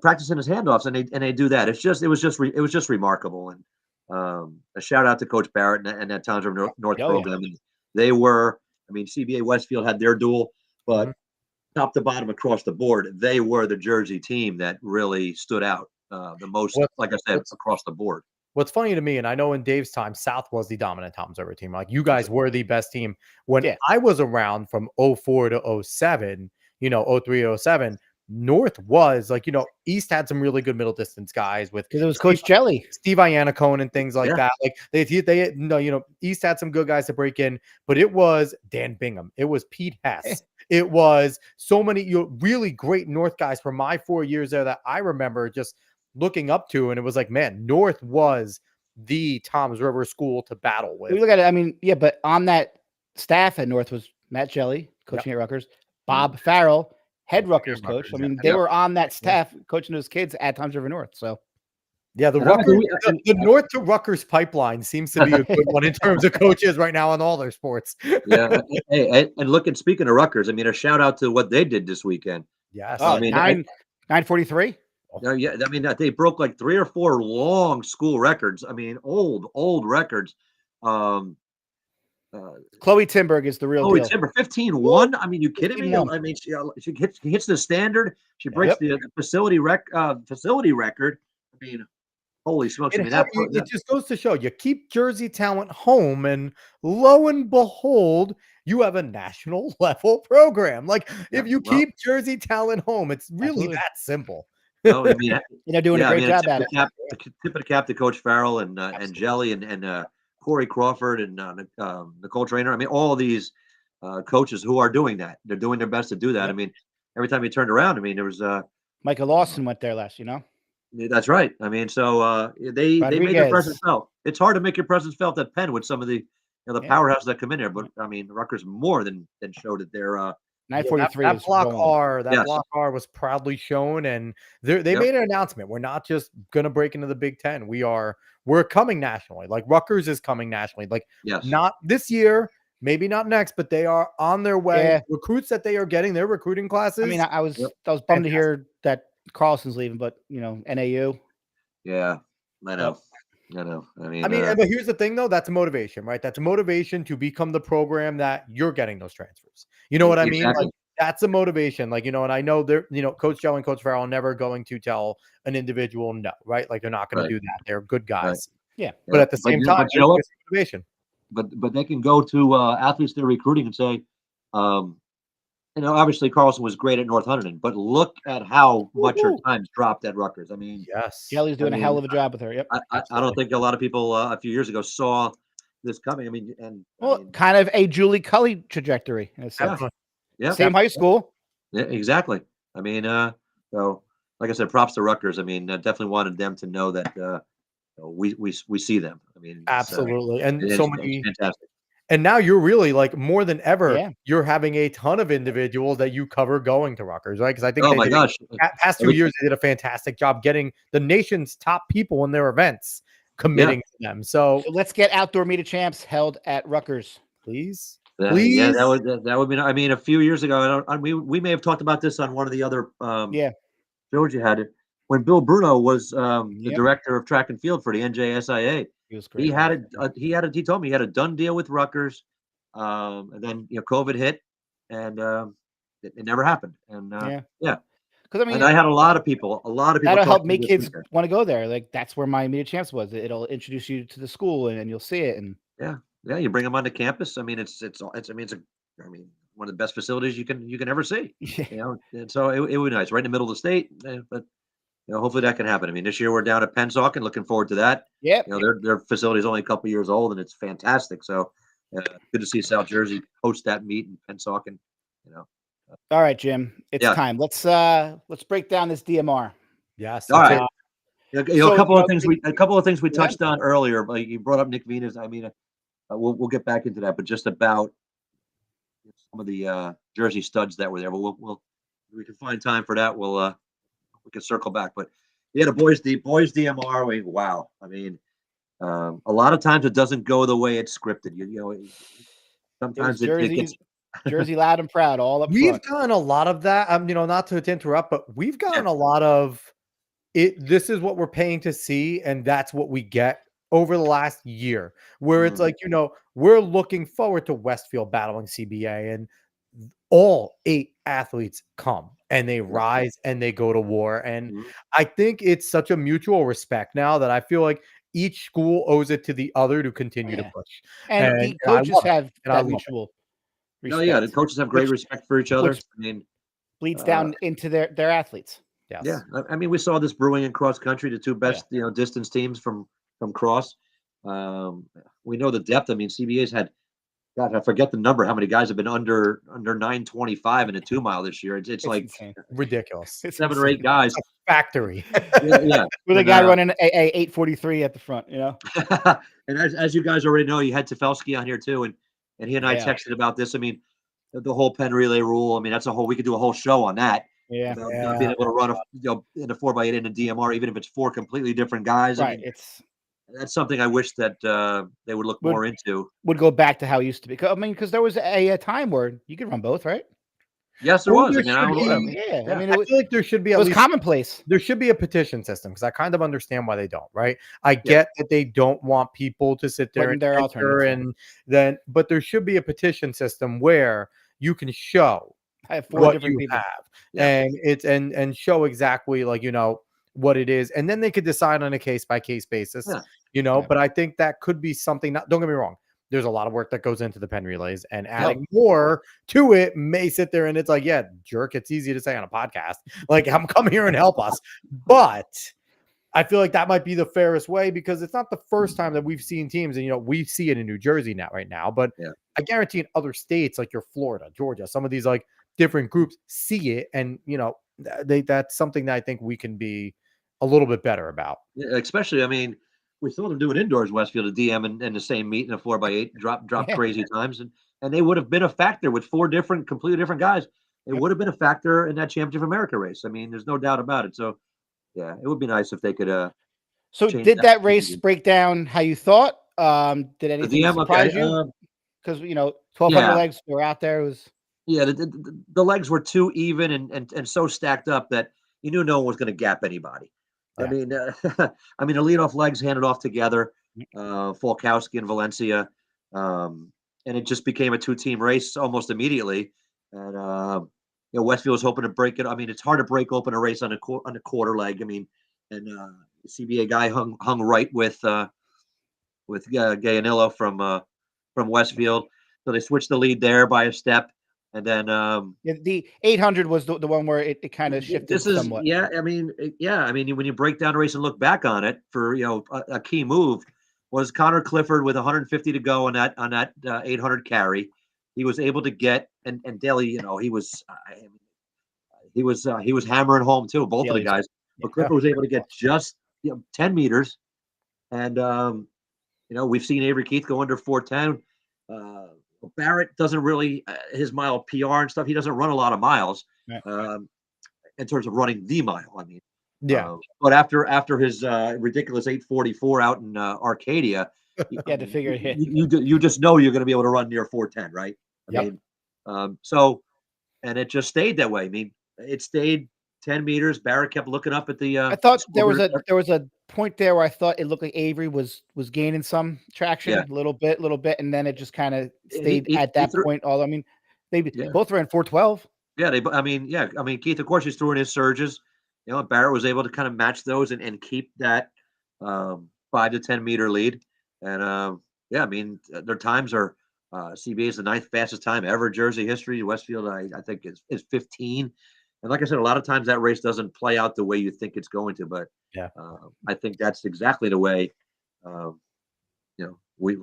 S3: practicing his handoffs, and they do that. It was just remarkable. And a shout out to Coach Barrett and that Toms River North program. And they were, CBA Westfield had their duel, but top to bottom across the board, they were the Jersey team that really stood out the most. Like I said, across the board.
S1: What's funny to me, and I know in Dave's time, South was the dominant Toms River team. Like, you guys were the best team. When I was around from 04 to 07, 03, 07, North was like, East had some really good middle distance guys with,
S2: because it was Coach Jelly,
S1: Steve Iannacone and things like that. Like they East had some good guys to break in, but it was Dan Bingham. It was Pete Hess. It was so many really great North guys for my 4 years there that I remember just looking up to, and it was like, man, North was the Toms River school to battle with.
S2: We look at it, but on that staff at North was Matt Jelly coaching at Rutgers, Bob Farrell, head Rutgers coach. They were on that staff coaching those kids at Toms River North. So
S1: yeah, the North to Rutgers pipeline seems to be a good one in terms of coaches right now in all their sports.
S3: Hey, and speaking of Rutgers, a shout out to what they did this weekend.
S1: Yes.
S2: 943.
S3: Yeah, they broke like 3 or 4 long school records. Old records.
S2: Chloe Timberg is the real deal.
S3: Timber 15-1. You kidding me? She hits the standard. She breaks the facility record. Holy smokes!
S1: It just goes to show you keep Jersey talent home, and lo and behold, you have a national level program. Like, if you keep Jersey talent home, it's really that simple.
S3: No,
S2: they're doing a great job at it.
S3: Tip of the cap to Coach Farrell and Jelly and Corey Crawford and Nicole Trainer. All of these coaches who are doing that. They're doing their best to do that. Every time you turned around, there was
S2: Michael Lawson went there last.
S3: That's right. So they made their presence felt. It's hard to make your presence felt at Penn with some of the the powerhouses that come in there. But I mean, Rutgers more than showed that they're
S2: 943
S1: that
S2: is
S1: block
S2: rolling.
S1: R, that
S3: Yes.
S1: block R was proudly shown, and they made an announcement. We're not just gonna break into the Big Ten. We're coming nationally. Like Rutgers is coming nationally. Like not this year, maybe not next, but they are on their way.
S2: Yeah.
S1: Recruits that they are getting, their recruiting classes.
S2: I mean, I was bummed to hear that Carlson's leaving, but NAU.
S3: Yeah, I know. I mean,
S1: but here's the thing, though. That's motivation, right? That's motivation to become the program that you're getting those transfers. You know what I mean? Like, that's a motivation. Like, and I know they're, Coach Joe and Coach Farrell are never going to tell an individual no, right? Like, they're not going to do that. They're good guys.
S3: Right.
S2: Yeah.
S1: But at the same time,
S3: you know what?
S1: Motivation.
S3: But they can go to athletes they're recruiting and say, obviously Carlson was great at North Hunterdon, but look at how much her times dropped at Rutgers. I mean,
S2: Kelly's doing a hell of a job with her. Yep.
S3: I don't think a lot of people a few years ago saw this coming. I mean,
S2: kind of a Julie Cully trajectory.
S3: Yeah.
S2: Same high school.
S3: Yeah, exactly. I mean, so like I said, props to Rutgers. I mean, I definitely wanted them to know that we see them. I mean,
S1: absolutely, and so many
S3: fantastic.
S1: And now you're really like more than ever. You're having a ton of individuals that you cover going to Rutgers, right? Because I think past 2 years they did a fantastic job getting the nation's top people in their events committing to them. So
S2: let's get outdoor meet of champs held at Rutgers, please.
S1: Please.
S3: Yeah, that would be. I mean, a few years ago, we may have talked about this on one of the other shows you had it when Bill Bruno was the director of track and field for the NJSIA.
S2: He was great.
S3: He told me he had a done deal with Rutgers, and then COVID hit, and it never happened. And because
S2: I mean,
S3: I had a lot of people.
S2: That'll help make kids want to go there. Like that's where my meet of champs was. It'll introduce you to the school, and you'll see it. And
S3: you bring them onto campus. I mean, it's one of the best facilities you can ever see. And so it would be nice, right in the middle of the state. But hopefully that can happen. I mean, this year we're down at Pennsauken, looking forward to that.
S2: Yeah,
S3: their facility is only a couple of years old, and it's fantastic. So good to see South Jersey host that meet in Pennsauken.
S2: All right, Jim, it's time. Let's break down this DMR.
S1: Yes.
S3: All right. A couple of things we touched on earlier. Like you brought up Nick Venus. I mean, we'll get back into that, but just about some of the Jersey studs that were there. But we can find time for that. We can circle back. But the boys DMR. Wow. I mean, a lot of times it doesn't go the way it's scripted. Sometimes it gets.
S2: Jersey loud and proud, all up
S1: We've
S2: front.
S1: gotten a lot of that. Not to interrupt, but we've gotten a lot of it. This is what we're paying to see, and that's what we get over the last year. Where it's like, we're looking forward to Westfield battling CBA, and all 8 athletes come and they rise and they go to war. And I think it's such a mutual respect now that I feel like each school owes it to the other to continue to push.
S2: And the coaches have that mutual.
S3: Respect. The coaches have great respect for each other. I mean,
S2: bleeds down into their athletes.
S1: Yes.
S3: Yeah, I mean, we saw this brewing in cross country, the 2 best distance teams from cross. We know the depth. I mean, CBA's had, God, I forget the number. How many guys have been under 925 in a 2 mile this year? It's like
S1: insane. Ridiculous.
S3: 7 or 8 guys.
S1: It's a factory.
S2: With a guy running a 843 at the front.
S3: And as you guys already know, you had Tefelsky on here too, and he and I texted about this. I mean, the whole Penn Relay rule. I mean, we could do a whole show on that. Not being able to run in a 4x8 in a DMR, even if it's 4 completely different guys.
S2: Right.
S3: I mean, that's something I wish that they would look more into.
S2: Would go back to how it used to be. I mean, because there was a time where you could run both, right?
S3: Yes, there was.
S2: I mean,
S1: I feel like there should be.
S2: It was commonplace.
S1: There should be a petition system because I kind of understand why they don't. Right? I get that they don't want people to sit there and enter, but there should be a petition system where you can show
S2: what different people
S1: have, and it's and show exactly what it is, and then they could decide on a case by case basis. But I think that could be something. Don't get me wrong. There's a lot of work that goes into the Penn Relays, and adding more to it may sit there and it's like, jerk, it's easy to say on a podcast. Like, I'm coming here and help us. But I feel like that might be the fairest way because it's not the first time that we've seen teams, and, we see it in New Jersey right now. But I guarantee in other states like your Florida, Georgia, some of these like different groups see it. And, that's something that I think we can be a little bit better about.
S3: Yeah, especially, I mean, we saw them do it indoors, Westfield, a DM and the same meet in a 4x8, drop
S2: Yeah.
S3: crazy times, and they would have been a factor with four completely different guys. It would have been a factor in that Championship of America race. I mean, there's no doubt about it. So, yeah, it would be nice if they could
S2: So
S3: change
S2: did that race break down how you thought? Did anything
S3: DM,
S2: surprise
S3: okay.
S2: you? Because 1,200 legs were out there. It was
S3: the legs were too even and so stacked up that you knew no one was going to gap anybody.
S2: Yeah.
S3: I mean, I mean, the leadoff legs handed off together, Falkowski and Valencia, and it just became a two-team race almost immediately. And Westfield was hoping to break it. I mean, it's hard to break open a race on a quarter leg. I mean, and the CBA guy hung right with Gayanillo from Westfield, so they switched the lead there by a step. And then
S2: the 800 was the one where it kind of shifted somewhat.
S3: I mean, when you break down the race and look back on it, for a key move was Connor Clifford with 150 to go on that 800 carry. He was able to get and Daly, he was hammering home too, both of the guys. But Clifford was able to get just 10 meters, and we've seen Avery Keith go under 410. Barrett doesn't really his mile PR and stuff. He doesn't run a lot of miles in terms of running the mile. I mean, but after his ridiculous 8:44 out in Arcadia,
S2: you had to figure it.
S3: You just know you're going to be able to run near 410, right? I mean, so and it just stayed that way. I mean, it stayed 10 meters. Barrett kept looking up at the.
S2: I thought there was a point there where I thought it looked like Avery was gaining some traction, a little bit, and then it just kind of stayed at that point. Although I mean, they both ran 412.
S3: Yeah, I mean, Keith, of course, he's throwing his surges. Barrett was able to kind of match those and keep that 5 to 10 meter lead. And I mean, their times are CBA is the 9th fastest time ever Jersey history. Westfield, I think, is 15. And like I said, a lot of times that race doesn't play out the way you think it's going to, but I think that's exactly the way we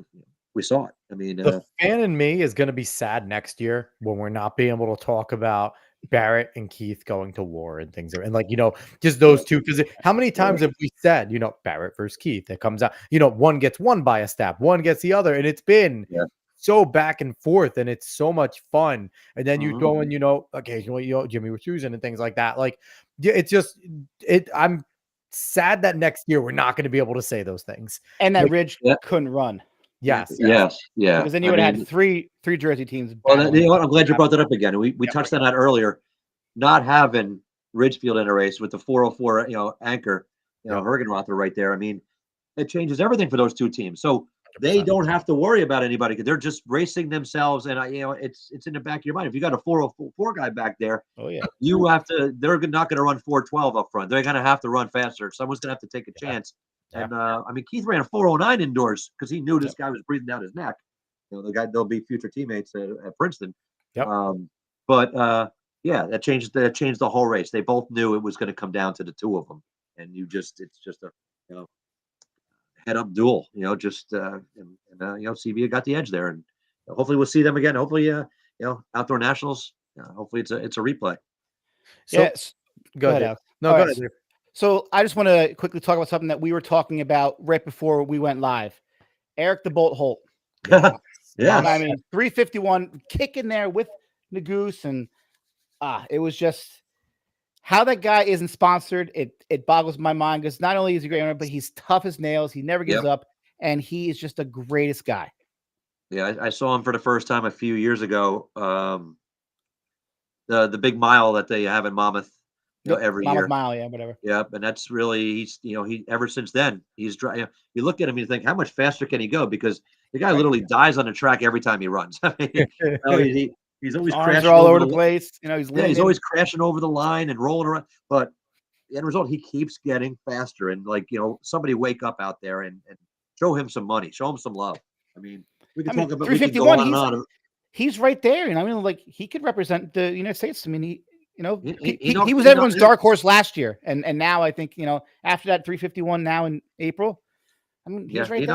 S3: saw it. I mean,
S1: the fan in me is going to be sad next year when we're not being able to talk about Barrett and Keith going to war and things, and just those two. Because how many times have we said, Barrett versus Keith? It comes out, one gets one by a step, one gets the other, and it's been so back and forth, and it's so much fun. And then you go and occasionally Jimmy was choosing and things like that. Like it's just I'm sad that next year we're not going to be able to say those things.
S2: And that Ridge couldn't run.
S3: Yes.
S2: Because then you would have had three Jersey teams.
S3: Well, I'm glad you brought that up again. We touched on that earlier. Not having Ridgefield in a race with the 404, anchor, Hergenrother right there. I mean, it changes everything for those two teams. So they don't have to worry about anybody because they're just racing themselves. And it's in the back of your mind. If you got a 404 guy back there, you have to. They're not going to run 412 up front. They're going to have to run faster. Someone's going to have to take a chance. And I mean, Keith ran a 409 indoors because he knew this guy was breathing down his neck. The guy, they'll be future teammates at Princeton. But that changed the whole race. They both knew it was going to come down to the two of them, and it's just a head up duel. CBA got the edge there, and hopefully we'll see them again. Hopefully, Outdoor Nationals. Hopefully it's a replay.
S2: So,
S1: go ahead. No, go ahead.
S2: So I just want to quickly talk about something that we were talking about right before we went live. Eric the Bolt Holt. I mean, 351 kicking there with Nagoose, and it was just how that guy isn't sponsored. It boggles my mind because not only is he great, but he's tough as nails. He never gives up, and he is just the greatest guy.
S3: Yeah, I saw him for the first time a few years ago. The big mile that they have in Monmouth. Every
S2: Monmouth
S3: year.
S2: Mile, whatever.
S3: Yep, and that's really he ever since then he's you look at him and you think how much faster can he go because the guy literally dies on the track every time he runs. I mean, he's always crashing
S2: all over the place. He's
S3: always crashing over the line and rolling around. But the end result, he keeps getting faster. And somebody wake up out there and show him some money, show him some love. I mean, we can talk about 351.
S2: He's right there, and I mean, he could represent the United States. I mean, he was everyone's dark horse last year, and now I think after that 351 now in April, I mean he's right there.
S3: He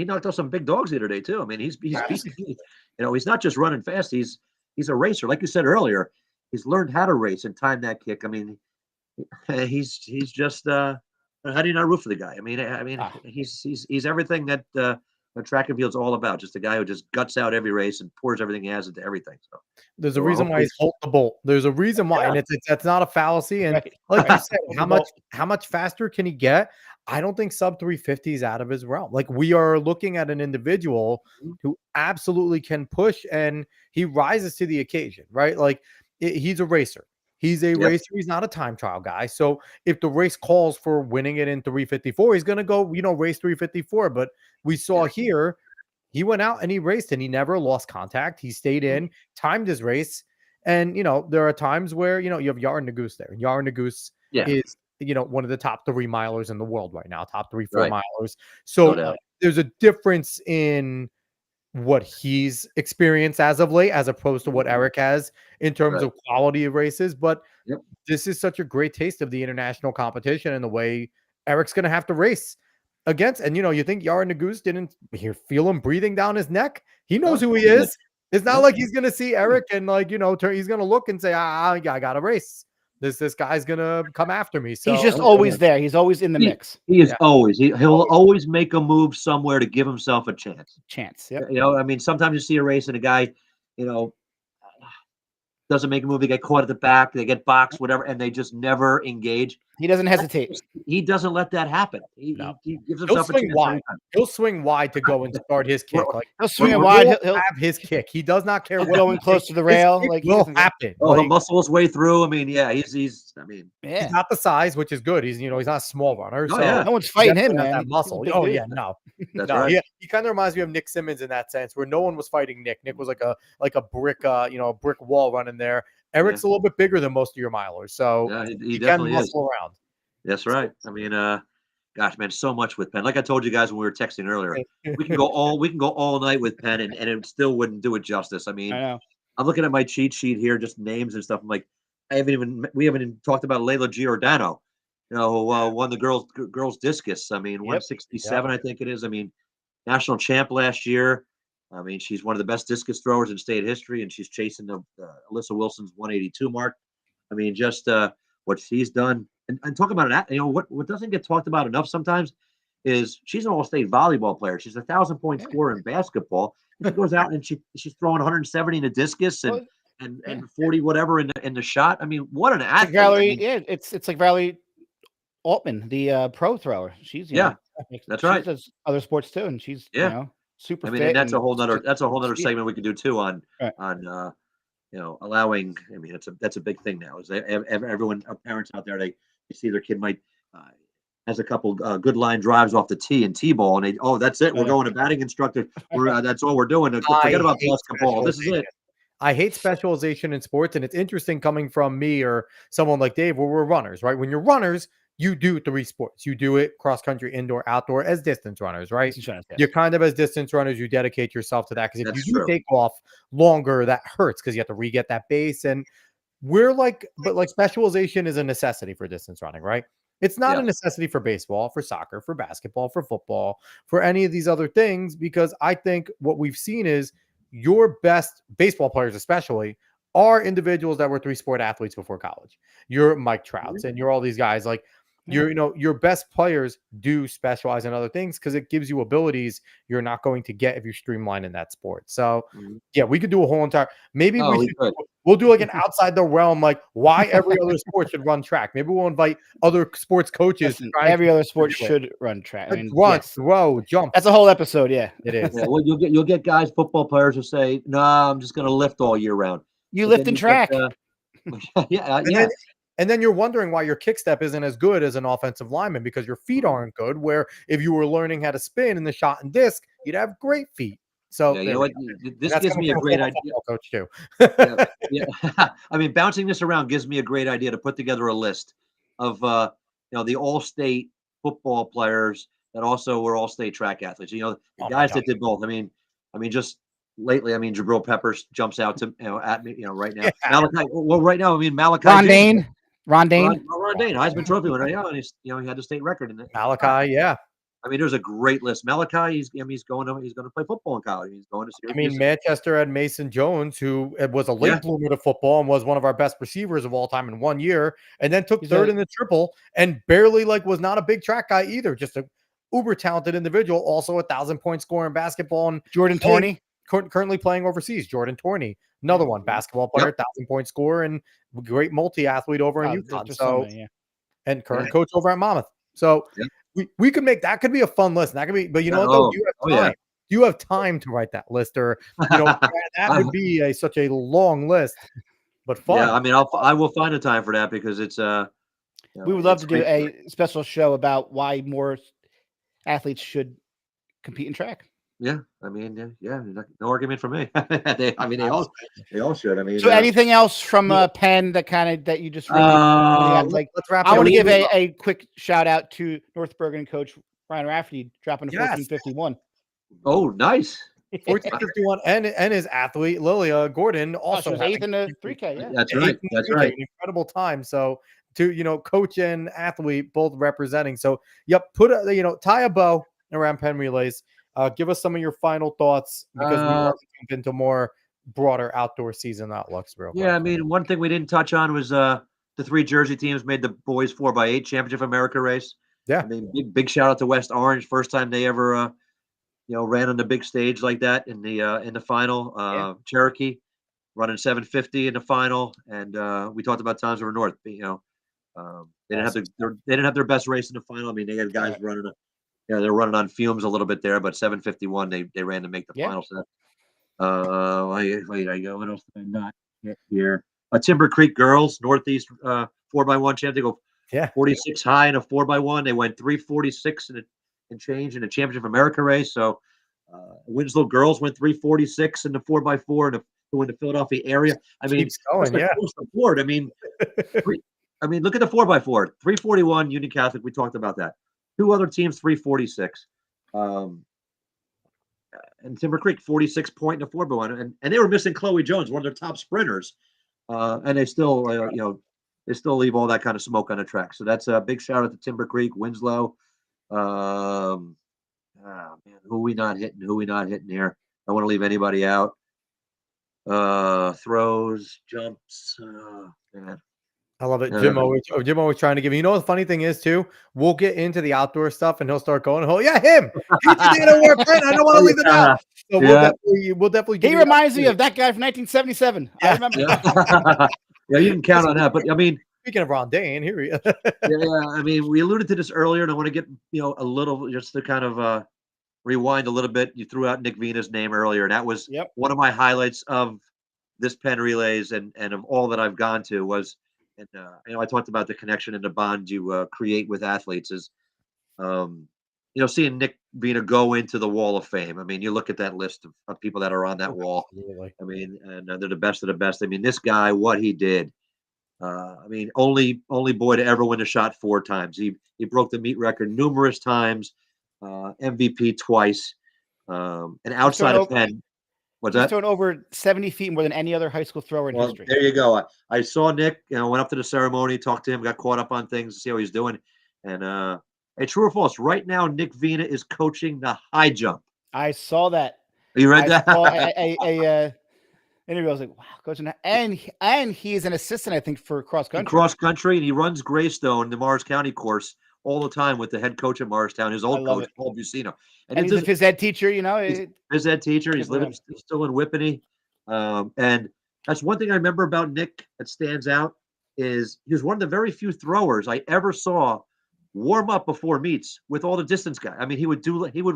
S3: knocked off some big dogs the other day too. I mean he's he's not just running fast. He's a racer, like you said earlier. He's learned how to race and time that kick. I mean he's just How do you not root for the guy? I mean,
S2: Ah,
S3: he's everything that track and field's all about. Just a guy who just guts out every race and pours everything he has into everything. So,
S1: There's a
S3: so
S1: reason why
S3: hopefully,
S1: he's Holt the Bolt. There's a reason why,
S3: yeah,
S1: and that's not a fallacy. And
S2: right,
S1: like you
S2: right.
S1: said,
S2: Hold the
S1: how
S2: ball.
S1: much faster can he get? I don't think sub 350 is out of his realm. Like we are looking at an individual who absolutely can push, and he rises to the occasion, right? Like he's a racer. He's a
S3: yep,
S1: racer. He's not a time trial guy. So if the race calls for winning it in 354, he's going to go, race 354. But we saw
S3: yeah,
S1: here he went out and he raced and he never lost contact. He stayed
S3: mhm,
S1: in, timed his race. And, there are times where, you have Yar Nagus there. Yar Nagus
S3: yeah,
S1: is, one of the top 3 milers in the world right now, top 3, 4 milers.
S3: no
S1: So
S3: doubt.
S1: there's a difference in what he's experienced as of late, as opposed to what
S3: Mhm,
S1: Eric has in terms
S3: right.
S1: of quality of races. But
S3: Yep.
S1: this is such a great taste of the international competition and the way Eric's going to have to race against. And you think Yara Nagus didn't feel him breathing down his neck? He knows
S3: No,
S1: who he
S3: he did.
S1: is. It's not
S3: Yep.
S1: like he's going to see Eric and he's going to look and say, I got to race. This guy's going to come after me.
S2: He's
S1: So
S2: just
S3: No,
S2: always there. He's always in the mix.
S3: he is
S1: yeah,
S3: always he'll
S1: always
S3: always make a move somewhere to give himself a chance.
S2: Chance. Yep.
S3: I mean, sometimes you see a race and a guy, you know, doesn't make a move. They get caught at the back, they get boxed, whatever, and they just never engage.
S2: He doesn't hesitate.
S3: He doesn't let that happen. He,
S1: no.
S3: he, he gives
S1: He'll
S3: himself a
S1: swing
S3: chance
S1: wide.
S3: every time.
S1: He'll swing wide to go and start his
S3: We're,
S1: kick. Like
S2: He'll
S1: he
S2: swing it
S3: we're,
S2: wide.
S1: will
S2: He'll
S1: have his kick. He does not care
S2: he'll
S1: what
S2: go in close to the
S1: his
S2: rail.
S1: kick
S2: Like he
S1: will
S2: doesn't care.
S1: happen.
S3: he'll
S1: Like
S3: muscle his way through. I mean, yeah, he's. I mean,
S2: Yeah.
S1: he's not the size, which is good. He's not a small runner.
S3: oh
S1: So
S3: yeah,
S2: No one's
S1: he
S2: fighting him,
S1: definitely has
S2: man.
S1: that
S2: He's a
S1: muscle.
S2: big
S1: Oh
S2: dude.
S1: yeah, no,
S3: that's
S1: no.
S3: right.
S1: He kind of reminds me of Nick Simmons in that sense, where no one was fighting Nick. Nick was like a brick, a brick wall running there.
S3: Yeah,
S1: Eric's a little bit bigger than most of your milers, so
S3: yeah, he
S1: he can
S3: definitely is.
S1: muscle around.
S3: That's right. I mean, gosh, man, so much with Penn. Like I told you guys when we were texting earlier, we can go all night with Penn, and it still wouldn't do it justice. I
S2: I
S3: mean,
S2: know.
S3: I'm looking at my cheat sheet here, just names and stuff. I'm like, we haven't even talked about Layla Giordano, who won the girls discus. I mean,
S2: Yep.
S3: 167, I think it is. I mean, national champ last year. I mean, she's one of the best discus throwers in state history, and she's chasing the Alyssa Wilson's 182 mark. I mean, just what she's done, and talk about it. What doesn't get talked about enough sometimes is she's an all-state volleyball player. She's a 1,000-point
S2: Yeah.
S3: scorer in basketball. And she goes out and she's throwing 170 in a discus and
S2: Well, yeah.
S3: and 40 whatever in the shot. I mean, what an
S2: Like
S3: athlete! I
S2: Valerie,
S3: mean,
S2: yeah, it's like Valerie Altman, the pro thrower. She's
S3: yeah, that's
S2: she
S3: right.
S2: does other sports too, and she's
S3: Yeah,
S2: super
S3: I mean, and
S2: fit and
S3: that's a whole nother
S2: speed.
S3: segment we could do too on
S2: Right.
S3: on allowing. I mean, that's a big thing now. Is everyone parents out there they see their kid might has a couple good line drives off the tee and T-ball, and that's it. We're
S2: Yeah.
S3: going to batting instructor. That's all we're doing.
S1: I
S3: Forget about
S1: hate
S3: basketball. This is
S1: specialization.
S3: it.
S1: I hate specialization in sports, and it's interesting coming from me or someone like Dave, where we're runners, right? When you're runners, you do 3 sports. You do it cross country, indoor, outdoor as distance runners, right?
S2: Distance runners, yes.
S1: You're kind of as distance runners, you dedicate yourself to that because if
S3: That's
S1: you do
S3: true.
S1: take off longer, that hurts because you have to re-get that base. And but specialization is a necessity for distance running, right? It's not a
S3: Yeah.
S1: necessity for baseball, for soccer, for basketball, for football, for any of these other things, because I think what we've seen is your best baseball players, especially, are individuals that were 3-sport athletes before college. You're Mike Trouts and you're all these guys like
S2: Yeah.
S1: your best players do specialize in other things because it gives you abilities you're not going to get if you streamline in that sport. So
S3: Mhm.
S1: yeah, we could do a whole entire maybe
S3: Oh, we could.
S1: we'll do like an outside the realm, like why every other sport should run track. Maybe we'll invite other sports coaches to
S2: Listen,
S1: try and
S2: every other sport
S1: do it.
S2: should run track. I mean,
S1: Run,
S2: yes,
S1: throw, jump.
S2: that's a whole episode. Yeah,
S1: It is.
S3: Yeah, well, you'll get guys, football players who say, "No, I'm just going to lift all year round."
S2: you
S3: But
S2: lift
S3: then
S2: in
S3: you get,
S2: track.
S3: yeah,
S1: And then you're wondering why your kick step isn't as good as an offensive lineman because your feet aren't good. Where if you were learning how to spin in the shot and disc, you'd have great feet. So
S3: Yeah, you
S1: there
S3: know
S1: we
S3: what?
S1: go. And
S3: This
S1: that's
S3: gives
S1: coming
S3: me a
S1: from a
S3: great
S1: former
S3: idea.
S1: football coach too.
S3: Yeah, yeah. I mean, bouncing this around gives me a great idea to put together a list of the all-state football players that also were all-state track athletes. The
S1: Oh my
S3: guys
S1: God.
S3: that did both. I mean, just lately, Jabril Peppers jumps out to at me, right now.
S1: Yeah.
S3: Malachi, well, right now, Malachi
S2: Ron
S3: James,
S2: Dane, Ron Dane.
S3: Ron Dane, Heisman Trophy winner. Yeah, and he had the state record in it.
S1: Malachi, yeah.
S3: I mean, there's a great list. Malachi, he's going to play football in college. He's going to
S1: I
S3: Syracuse.
S1: mean, Manchester had Mason Jones, who was a late
S3: Yeah.
S1: bloomer to football and was one of our best receivers of all time in 1 year, and then took
S2: He's
S1: third
S2: a-
S1: in the triple and barely was not a big track guy either. Just a uber talented individual, also 1,000-point scorer in basketball and
S2: Jordan Torney.
S1: currently playing overseas. Jordan Torney, another one, basketball player, 1,000-point scorer and great multi-athlete over in UConn.
S2: There's
S1: So
S2: many,
S1: and current coach over at Monmouth. So we could make that could be a fun list. That could be, but you know what though? You have time. You have time to write that list, or that would be such a long list, but fun.
S3: Yeah, I mean, I will find a time for that because it's
S2: we would love to do a special show about why more athletes should compete in track.
S3: Yeah, I mean, no argument for me. they all should. I mean,
S2: so anything else from Penn that you just really
S1: let's wrap.
S2: I want to give a quick shout out to North Bergen coach Ryan Rafferty dropping a 14:51.
S3: Oh, nice.
S1: 14:51, and his athlete Lilia Gordon also
S2: was 8th in the 3K. Yeah,
S3: that's right. That's right.
S1: An incredible time. So to coach and athlete both representing. So put tie a bow around Penn Relays. Give us some of your final thoughts because we want to jump into more broader outdoor season outlooks. Real quick.
S3: I mean, one thing we didn't touch on was the 3 Jersey teams made the boys 4x8 Championship of America race.
S1: Yeah,
S3: I mean, big shout out to West Orange, first time they ever ran on the big stage like that in the final. Cherokee running 7:50 in the final, and we talked about times over North. They didn't have their best race in the final. I mean, they had guys running. They're running on fumes a little bit there, but 7:51 they ran to make the final set. Wait, I go. What else did I not get here? Timber Creek girls Northeast 4x1 champ. They go 46 high in a 4x1. They went 3:46 and change in the Championship of America race. So Winslow girls went 3:46 in the 4x4 in the Philadelphia area. I mean,
S1: going,
S3: across the board. I mean, look at the 4x4. 3:41 Union Catholic. We talked about that. 2 other teams 3:46. And Timber Creek 46 point in the 4x1, and they were missing Chloe Jones, one of their top sprinters, and they still they still leave all that kind of smoke on the track. So that's a big shout out to Timber Creek, Winslow. Man, who we not hitting here? I don't want to leave anybody out. Throws, jumps, man.
S1: I love it. Jim always trying to give me. You know what the funny thing is too? We'll get into the outdoor stuff and he'll start going, him. He did work. I don't want to leave it out. So we'll definitely
S2: he reminds me of that guy from 1977. I remember.
S3: You can count on that. But I mean,
S1: speaking of Ron Dane, here we
S3: I mean, we alluded to this earlier, and I want to get a little just to kind of rewind a little bit. You threw out Nick Vina's name earlier, and that was one of my highlights of this Penn Relays and of all that I've gone to was. And I talked about the connection and the bond you create with athletes is, seeing Nick Vina go into the Wall of Fame. I mean, you look at that list of people that are on that wall.
S1: Absolutely.
S3: I mean, and they're the best of the best. I mean, this guy, what he did. I mean, only boy to ever win a shot 4 times. He broke the meet record numerous times, MVP twice, and outside of Penn. What's that?
S2: He's thrown over 70 feet more than any other high school thrower in history.
S3: There you go. I saw Nick, went up to the ceremony, talked to him, got caught up on things to see how he's doing. And hey, true or false? Right now, Nick Vina is coaching the high jump.
S2: I saw that.
S3: You read that?
S2: Saw a interview. I was like, wow, coaching, and he's an assistant, I think, for cross country.
S3: And he runs Greystone, the Morris County course, all the time with the head coach at Morristown, his old coach, Paul Bucino.
S2: And he's a phys ed teacher,
S3: Phys ed teacher. He's living still in Whippany. And that's one thing I remember about Nick that stands out is he was one of the very few throwers I ever saw warm up before meets with all the distance guys. I mean, he would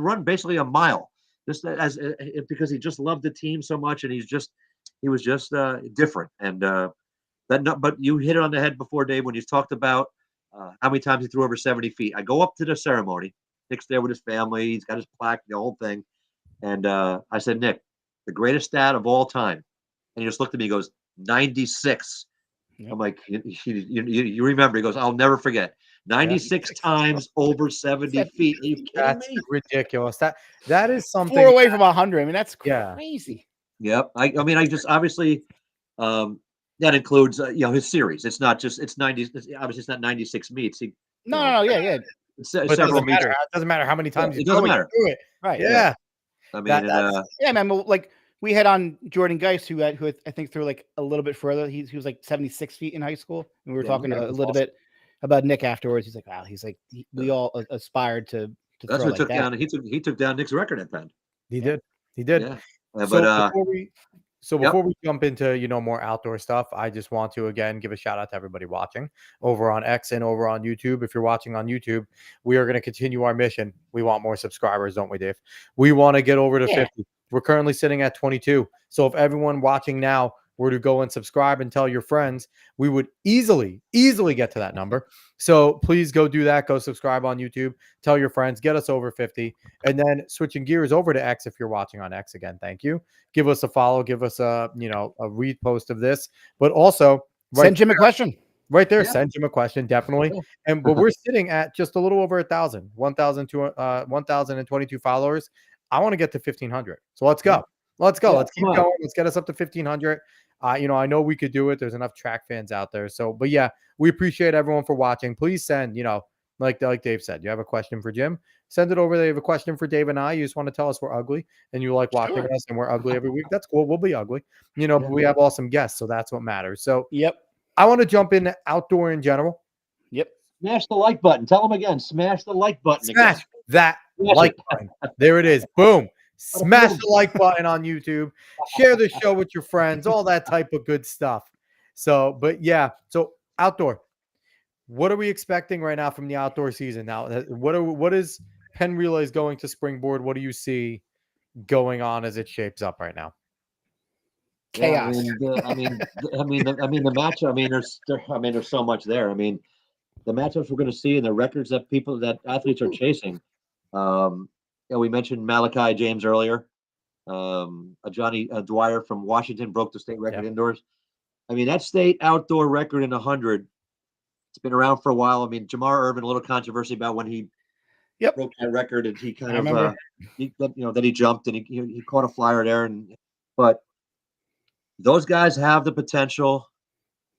S3: run basically a mile just because he just loved the team so much, and he was just different. And but you hit it on the head before, Dave, when you talked about how many times he threw over 70 feet. I go up to the ceremony. Nick's there with his family. He's got his plaque, the whole thing. And I said, Nick, the greatest stat of all time. And he just looked at me. He goes, 96. Yep. I'm like, you remember? He goes, I'll never forget. 96 times over 70 feet. Are you kidding me?
S1: Ridiculous. That is something.
S2: 4 away from 100. I mean, that's crazy.
S3: Yep. I mean, I just obviously that includes his series. It's not just 90. Obviously, it's not 96 meets.
S2: No. Yeah.
S1: But it
S3: several
S1: doesn't matter.
S3: meters.
S1: It doesn't matter how many times you
S3: It doesn't
S1: throw it.
S3: matter.
S1: You do it.
S2: Right.
S1: Yeah.
S3: I mean,
S1: That's
S2: Yeah, man. Like we had on Jordan Geist, who I think threw like a little bit further. He was like 76 feet in high school. And we were talking a little bit about Nick afterwards. He's like, wow, he's like, we all aspired to
S3: that's
S2: throw
S3: what
S2: like
S3: took
S2: that.
S3: down. He took down Nick's record at Penn.
S1: He did. He did.
S3: Yeah.
S1: So
S3: But
S1: before we jump into, more outdoor stuff, I just want to again give a shout out to everybody watching over on X and over on YouTube. If you're watching on YouTube, we are going to continue our mission. We want more subscribers, don't we, Dave? We want to get over to 50. We're currently sitting at 22. So if everyone watching now were to go and subscribe and tell your friends, we would easily get to that number. So please go do that. Go subscribe on YouTube. Tell your friends. Get us over 50. And then switching gears over to X, if you're watching on X again, thank you. Give us a follow. Give us a repost of this. But also
S2: send Jim a question.
S1: Right there, send Jim a question, definitely. But we're sitting at just a little over 1,022 followers. I want to get to 1,500. So let's go. Let's go. Let's keep going. Let's get us up to 1,500. I know we could do it. There's enough track fans out there. So, but yeah, we appreciate everyone for watching. Please send, like Dave said, you have a question for Jim, send it over there. You have a question for Dave and I. You just want to tell us we're ugly and you like watching us and we're ugly every week. That's cool. We'll be ugly, but we have awesome guests. So that's what matters. So, I want to jump into outdoor in general.
S3: Smash the like button. Tell them again. Smash the like button.
S1: Smash that like button. There it is. Boom. Smash the like button on YouTube. Share the show with your friends. All that type of good stuff. So, but yeah. So outdoor. What are we expecting right now from the outdoor season? Now, what is Penn Relays going to springboard? What do you see going on as it shapes up right now?
S2: Chaos.
S3: I mean, the matchup. There's so much there. I mean, the matchups we're going to see and the records that athletes are chasing. We mentioned Malachi James earlier. Johnny Dwyer from Washington broke the state record indoors. I mean, that state outdoor record in 100. It's been around for a while. I mean, Jamar Irvin, a little controversy about when he broke that record, and he kind of then he jumped and he caught a flyer there, but those guys have the potential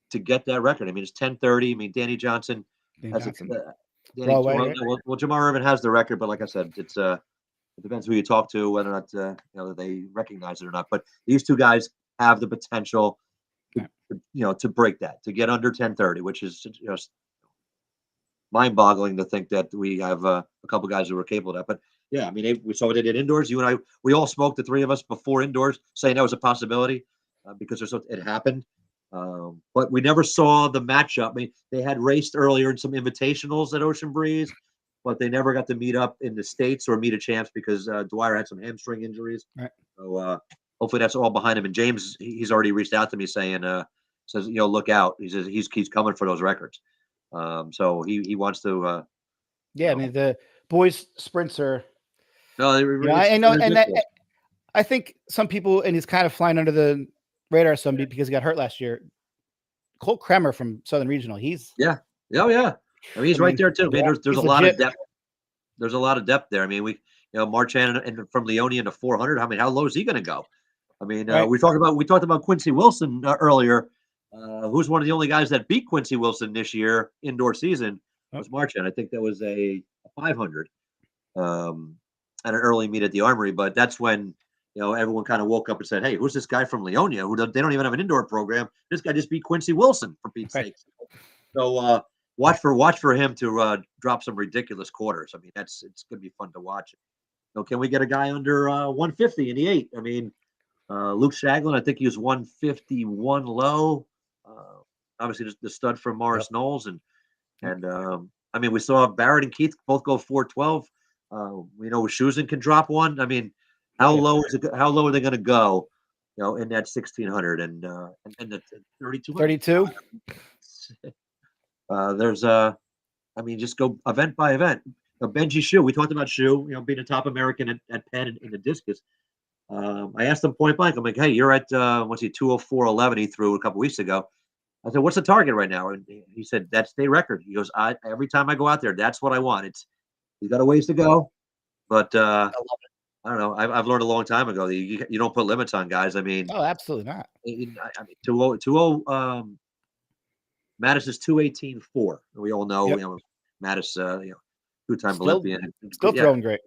S3: to get that record. I mean, it's 10:30. I mean, Danny Johnson has it. Well, Jamar Irvin has the record, but like I said, it depends who you talk to, whether or not they recognize it or not. But these two guys have the potential to break that, to get under 10:30, which is just mind-boggling to think that we have a couple guys who are capable of that. But yeah, I mean, we saw what they did indoors. You and I, we all smoked, the three of us, before indoors, saying that was a possibility because it happened. But we never saw the matchup. I mean, they had raced earlier in some invitationals at Ocean Breeze, but they never got to meet up in the States or meet a champs because Dwyer had some hamstring injuries.
S2: Right.
S3: So hopefully that's all behind him. And James, he's already reached out to me saying, says, look out. He says he's coming for those records. So he wants to.
S2: I mean, the boys sprints are.
S3: No,
S2: I know, and I think some people, and he's kind of flying under the radar somebody because he got hurt last year. Colt Kremer from Southern Regional. He's
S3: I mean, he's right there too. I mean, there's a lot of depth. There's a lot of depth there. I mean, Marchand and from Leonia to 400. I mean, how low is he going to go? I mean, we talked about Quincy Wilson earlier, who's one of the only guys that beat Quincy Wilson this year indoor season was Marchand. I think that was a 500 at an early meet at the Armory. But that's when everyone kind of woke up and said, "Hey, who's this guy from Leonia? They don't even have an indoor program. This guy just beat Quincy Wilson, for Pete's sake." So watch for him to drop some ridiculous quarters. I mean, it's going to be fun to watch. Can we get a guy under 150 in the 8? I mean, Luke Shaglin, I think he was 151 low. Obviously, the stud from Morris Knowles, and I mean, we saw Barrett and Keith both go 412. We know Schusen can drop one. I mean, how low is it? How low are they going to go? In that 1600 and the 32. There's I mean, just go event by event. Benji Shu, we talked about Shu, being a top American at Penn in the discus. I asked him point blank. I'm like, "Hey, you're at 204.11." He threw a couple weeks ago. I said, "What's the target right now?" And he said, "That's state record." He goes, "Every time I go out there, that's what I want." He's got a ways to go, but I don't know. I've learned a long time ago that you don't put limits on guys. I mean,
S2: absolutely not.
S3: I mean, 20 Mattis is 218.4. We all know, Mattis, two-time Olympian.
S2: Still throwing great.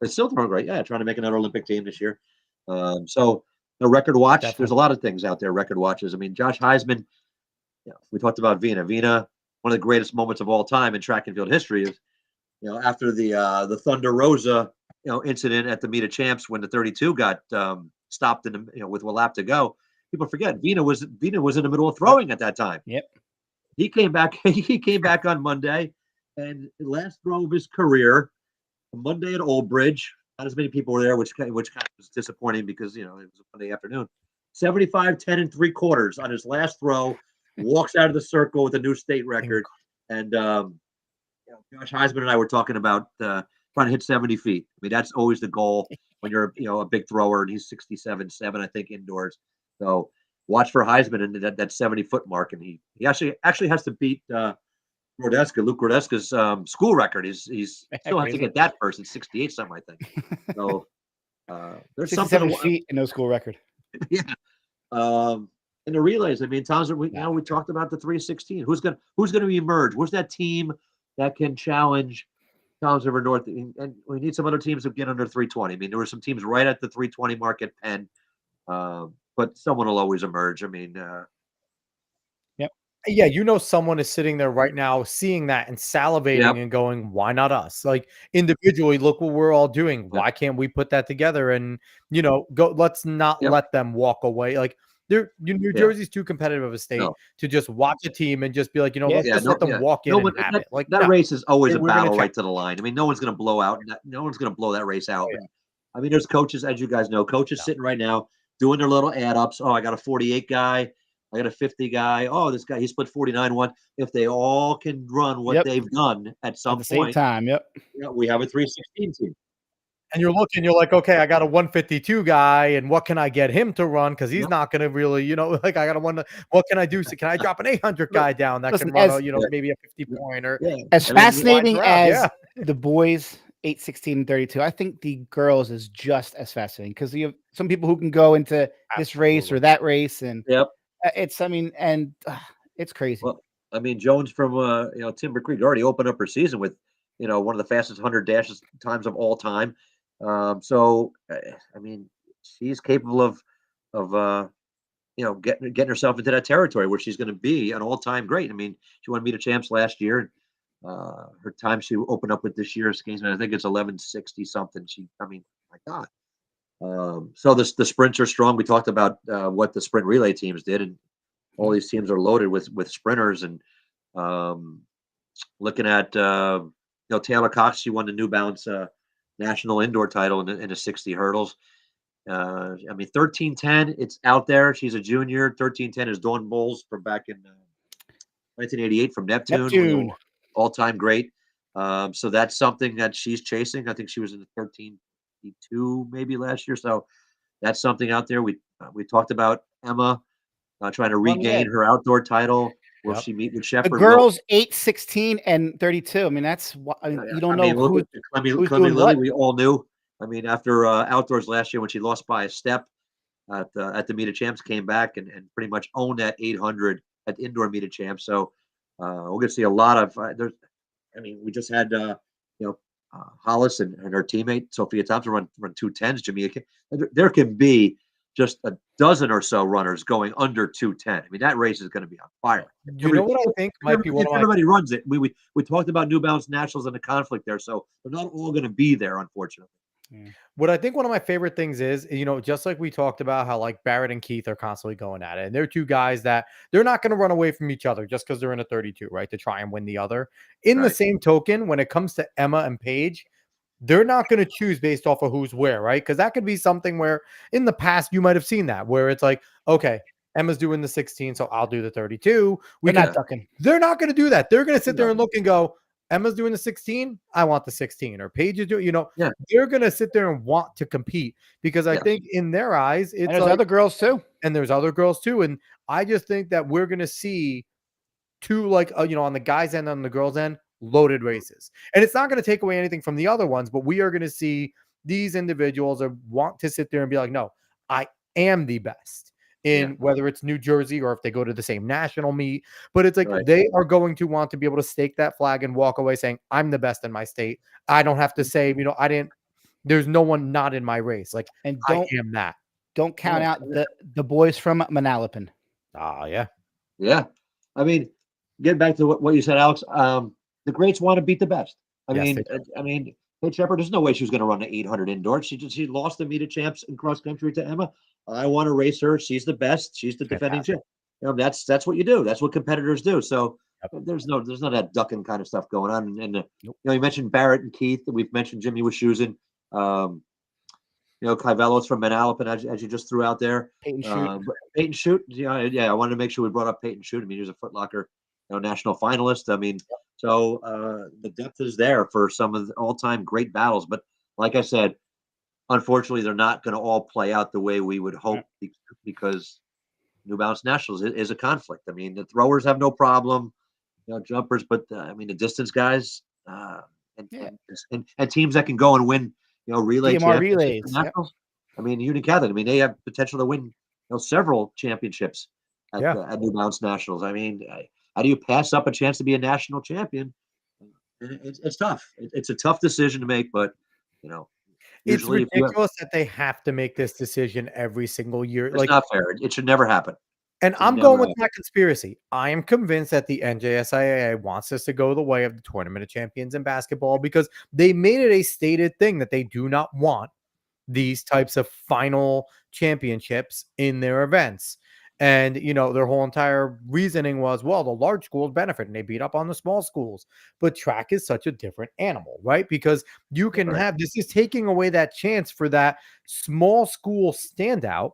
S3: It's still throwing great. Yeah, trying to make another Olympic team this year. So the record watch.
S1: Definitely.
S3: There's a lot of things out there. Record watches. I mean, Josh Heisman. We talked about Vina. Vina, one of the greatest moments of all time in track and field history is, after the Thunder Rosa, incident at the Meet of Champs when the 32 got stopped in the, with a lap to go. People forget Vina was in the middle of throwing at that time.
S2: Yep.
S3: He came back. He came back on Monday, and the last throw of his career, Monday at Old Bridge. Not as many people were there, which kind of was disappointing because it was a Monday afternoon. 75, 10 and 3/4 on his last throw. Walks out of the circle with a new state record. And Josh Heisman and I were talking about trying to hit 70 feet. I mean, that's always the goal when you're a big thrower, and he's 67.7, I think, indoors. So watch for Heisman and that 70-foot mark, and he actually has to beat Luke Grodeska's school record. He's still has to get that first. It's 68 something, I think. So there's
S2: 67 feet and no school record.
S3: Yeah. In the relays, I mean, Townsend, we talked about the 316. Who's gonna emerge? Where's that team that can challenge Townsend River North? And we need some other teams to get under 320. I mean, there were some teams right at the 320 mark at Penn, but someone will always emerge. I mean,
S1: yeah, someone is sitting there right now seeing that and salivating and going, why not us? Like individually, look what we're all doing. Why can't we put that together and go? Let's not let them walk away. Like New Jersey's too competitive of a state to just watch a team and just be like, let's just let them walk in and have it. Like
S3: that race is always a battle right to the line. I mean, no one's going to blow out. No one's going to blow that race out. I mean, there's coaches, as you guys know, sitting right now doing their little add ups. Oh, I got a 48 guy. I got a 50 guy. Oh, this guy, he split 49-1. If they all can run what they've done at some
S2: point.
S3: Same
S2: time,
S3: we have a 316 team.
S1: And you're like, okay, I got a 152 guy, and what can I get him to run? Because he's not going to really, like I got what can I do? So can I drop an 800 guy down that can run, maybe a 50-pointer?
S2: As fascinating as the boys 8, 16, and 32, I think the girls is just as fascinating because you have some people who can go into this race or that race, and it's crazy.
S3: Well, I mean, Jones from Timber Creek already opened up her season with one of the fastest 100 dashes times of all time. So I mean, she's capable of getting herself into that territory where she's going to be an all-time great. I mean, she won Meet of Champs last year. Her time she opened up with this year's games, I think it's 11:60 something. My God. So the sprints are strong. We talked about what the sprint relay teams did, and all these teams are loaded with sprinters. And looking at Taylor Cox, she won the New Balance national indoor title in the 60 hurdles. I mean, 13:10, it's out there. She's a junior. 13:10 is Dawn Bowles from back in 1988 from Neptune. All-time great. So that's something that she's chasing. I think she was in the 13:2 maybe last year. So that's something out there. We talked about Emma trying to regain her outdoor title. Will she meet with Shepard?
S2: The girls 8, 16, and 32. I mean, that's you don't know who's doing
S3: Lily, we all knew. I mean, after outdoors last year when she lost by a step at the Meet of Champs, came back and pretty much owned that 800 at the indoor Meet of Champs. So we're going to see a lot of we just had Hollis and her teammate Sophia Thompson run 2:10s. Jamaica, there can be just a dozen or so runners going under 2:10. I mean, that race is going to be on fire.
S1: You know what I think might be one of
S3: everybody runs it. We talked about New Balance Nationals and the conflict there, so they're not all going to be there, unfortunately.
S1: What I think one of my favorite things is, just like we talked about how like Barrett and Keith are constantly going at it. And they're two guys that they're not going to run away from each other just because they're in a 32, right? To try and win the other. In the same token, when it comes to Emma and Paige, they're not going to choose based off of who's where, right? Because that could be something where in the past you might have seen that where it's like, okay, Emma's doing the 16, so I'll do the 32. They're not going to do that. They're going to sit there and look and go, Emma's doing the 16. I want the 16. Or Paige is doing, they're going to sit there and want to compete because I think in their eyes, it's
S2: there's other girls too.
S1: And there's other girls too. And I just think that we're going to see two, on the guys' end, on the girls' end, loaded races. And it's not going to take away anything from the other ones, but we are going to see these individuals want to sit there and be like, no, I am the best in whether it's New Jersey or if they go to the same national meet. But it's like they are going to want to be able to stake that flag and walk away saying, I'm the best in my state. I don't have to say, there's no one not in my race. Like,
S2: and
S1: I am that.
S2: Don't count out the boys from Manalapan.
S1: Ah, yeah.
S3: Yeah. I mean, getting back to what you said, Alex, the greats want to beat the best. I mean, Kate Shepard, there's no way she was going to run the 800 indoor. She lost the meet of champs in cross country to Emma. I want to race her. She's the best. She's the defending champ. That's what you do. That's what competitors do. So there's no that ducking kind of stuff going on. And you mentioned Barrett and Keith. We've mentioned Jimmy Wischusen. Kyvelos from Manalapan, as you just threw out there. Peyton Shoot. I wanted to make sure we brought up Peyton Shoot. I mean, he was a Foot Locker, national finalist. I mean, so the depth is there for some of the all-time great battles. But like I said, unfortunately, they're not going to all play out the way we would hope because New Balance Nationals is a conflict. I mean, the throwers have no problem, jumpers, but the distance guys and teams that can go and win. Relays. Nationals. I mean, Union Catholic. I mean, they have potential to win, several championships at New Balance Nationals. I mean, how do you pass up a chance to be a national champion? It's tough. It's a tough decision to make, but
S1: it's ridiculous that they have to make this decision every single year.
S3: It's not fair. It should never happen.
S1: And I'm going with my conspiracy. I am convinced that the NJSIAA wants us to go the way of the Tournament of Champions in basketball because they made it a stated thing that they do not want these types of final championships in their events. And, their whole entire reasoning was, well, the large schools benefit and they beat up on the small schools. But track is such a different animal, right? Because you can this is taking away that chance for that small school standout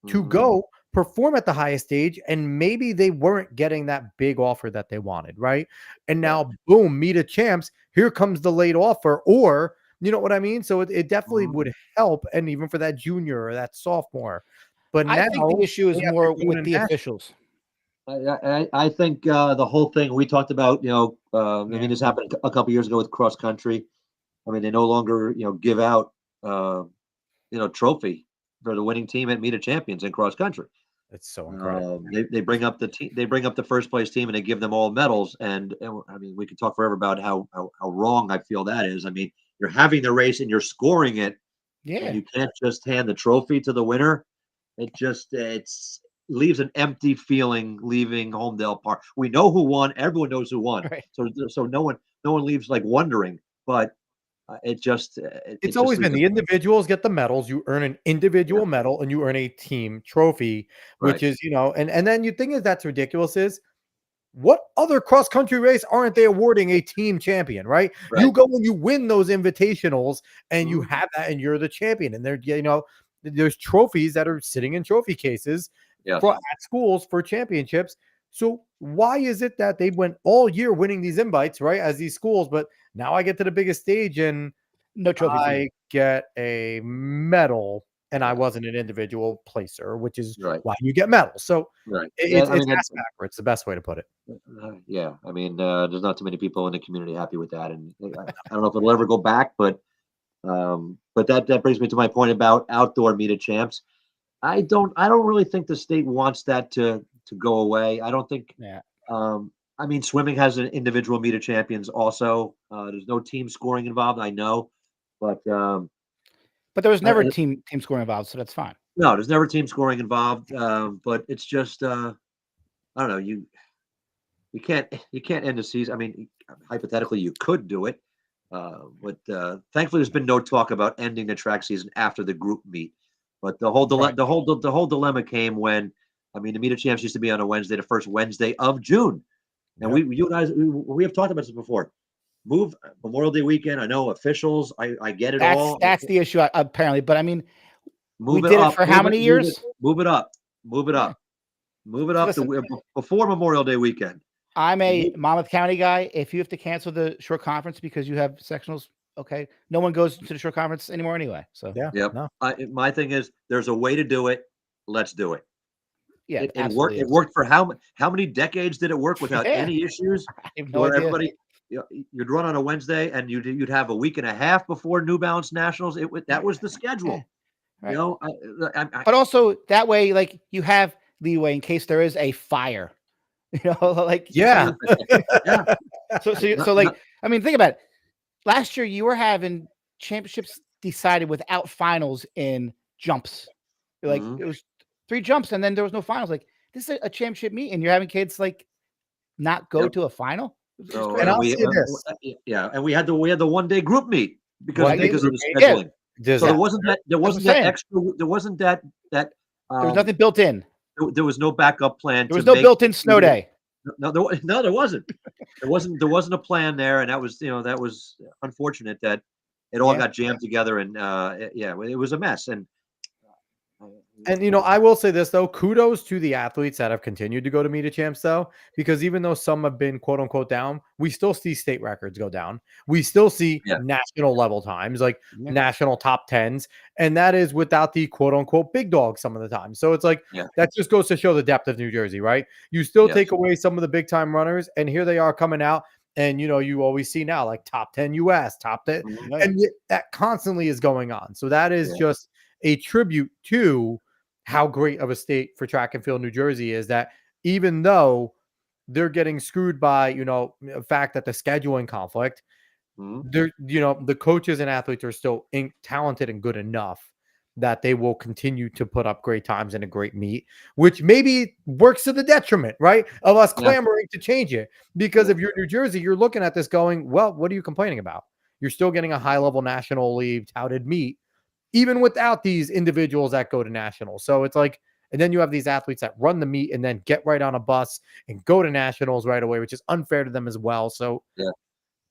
S1: to go perform at the highest stage, and maybe they weren't getting that big offer that they wanted, right? And now, boom, meet of champs, here comes the late offer, or you know what I mean? So it definitely would help, and even for that junior or that sophomore. But
S2: I think the issue is more with the officials.
S3: I think the whole thing we talked about, this happened a couple years ago with cross country. I mean, they no longer, give out, trophy for the winning team at Meet of Champions in cross country.
S1: It's so incredible.
S3: They bring up the team. They bring up the first place team, and they give them all medals. And I mean, we could talk forever about how wrong I feel that is. I mean, you're having the race and you're scoring it. Yeah, and you can't just hand the trophy to the winner. It leaves an empty feeling leaving Homedale Park. We know who won. Everyone knows who won. Right. So no one leaves like wondering. But it's
S1: always been the individuals get the medals. You earn an individual medal and you earn a team trophy, which is, and then you think that's ridiculous is what other cross country race aren't they awarding a team champion, right? You go and you win those invitationals and you have that and you're the champion. And there's trophies that are sitting in trophy cases at schools for championships. So why is it that they went all year winning these invites, right, as these schools, but now I get to the biggest stage and
S2: no trophy.
S1: I get a medal and I wasn't an individual placer, which is why you get medals. So it's ass backwards, the best way to put it.
S3: I mean, there's not too many people in the community happy with that, and I don't know if it'll ever go back, but that brings me to my point about outdoor Meet of Champs. I don't really think the state wants that to go away. I don't think. I mean, swimming has an individual Meet of Champions also. There's no team scoring involved, I know, but
S2: there was never team scoring involved, so that's fine.
S3: No, there's never team scoring involved. But it's just I don't know. You can't end the season. I mean, hypothetically, you could do it, but thankfully, there's been no talk about ending the track season after the group meet. But the whole dilemma came when, I mean, the Meet of Champs used to be on a Wednesday, the first Wednesday of June. And you guys, we have talked about this before. Move Memorial Day weekend. I know officials. I get it all.
S2: That's the issue apparently. But I mean, we did it for how many years?
S3: Move it up listen, before Memorial Day weekend.
S2: I'm a Monmouth County guy. If you have to cancel the short conference because you have sectionals, okay, no one goes to the short conference anymore anyway. So
S3: No. My thing is, there's a way to do it. Let's do it.
S2: Yeah,
S3: it worked. It worked for how many decades did it work without any issues?
S2: I have no idea.
S3: Everybody, you'd run on a Wednesday and you'd have a week and a half before New Balance Nationals. That was the schedule.
S2: Right.
S3: You know,
S2: But also that way, like you have leeway in case there is a fire. You know, like
S1: Yeah.
S3: yeah.
S2: so like I mean, think about it. Last year you were having championships decided without finals in jumps. Like
S3: Mhm.
S2: it was 3 jumps and then there was no finals. Like this is a championship meet and you're having kids like not go
S3: Yep.
S2: to a final. It was
S3: So
S1: And
S2: crazy.
S1: I'll say this.
S3: yeah, and we had the 1-day group meet
S1: One day
S3: because of
S1: group
S3: the
S1: meet,
S2: Yeah,
S3: scheduling. So there
S1: disaster.
S3: wasn't that
S2: that's what I'm saying.
S3: extra there wasn't that
S2: There was
S3: um
S2: nothing built in.
S3: there was no backup plan
S2: There
S3: to
S2: was no
S3: make
S2: built-in snow day.
S3: no, there wasn't. There wasn't a plan there, and that was, that was unfortunate that it all
S2: Yeah.
S3: got jammed together, and yeah, it was a mess. And
S1: And, I will say this, though, kudos to the athletes that have continued to go to meet a champs, though, because even though some have been quote unquote down, we still see state records go down. We still see
S3: yeah,
S1: national level times, like
S2: Yeah.
S1: national top tens. And that is without the quote unquote big dogs some of the time. So it's like,
S3: yeah,
S1: that just goes to show the depth of New Jersey, right? You still
S3: yes,
S1: take away some of the big time runners, and here they are coming out. And, you always see now like top 10 US, top 10.
S3: mhm,
S2: Right.
S1: And yet that constantly is going on. So that is
S3: yeah,
S1: just a tribute to how great of a state for track and field New Jersey is, that even though they're getting screwed by, the fact that the scheduling conflict,
S3: mhm,
S1: the coaches and athletes are still talented and good enough that they will continue to put up great times in a great meet, which maybe works to the detriment, right, of us
S3: yeah,
S1: clamoring to change it. Because
S3: yeah,
S1: if you're New Jersey, you're looking at this going, well, what are you complaining about? You're still getting a high level national league touted meet, even without these individuals that go to nationals. So it's like, and then you have these athletes that run the meet and then get right on a bus and go to nationals right away, which is unfair to them as well. So
S3: yeah.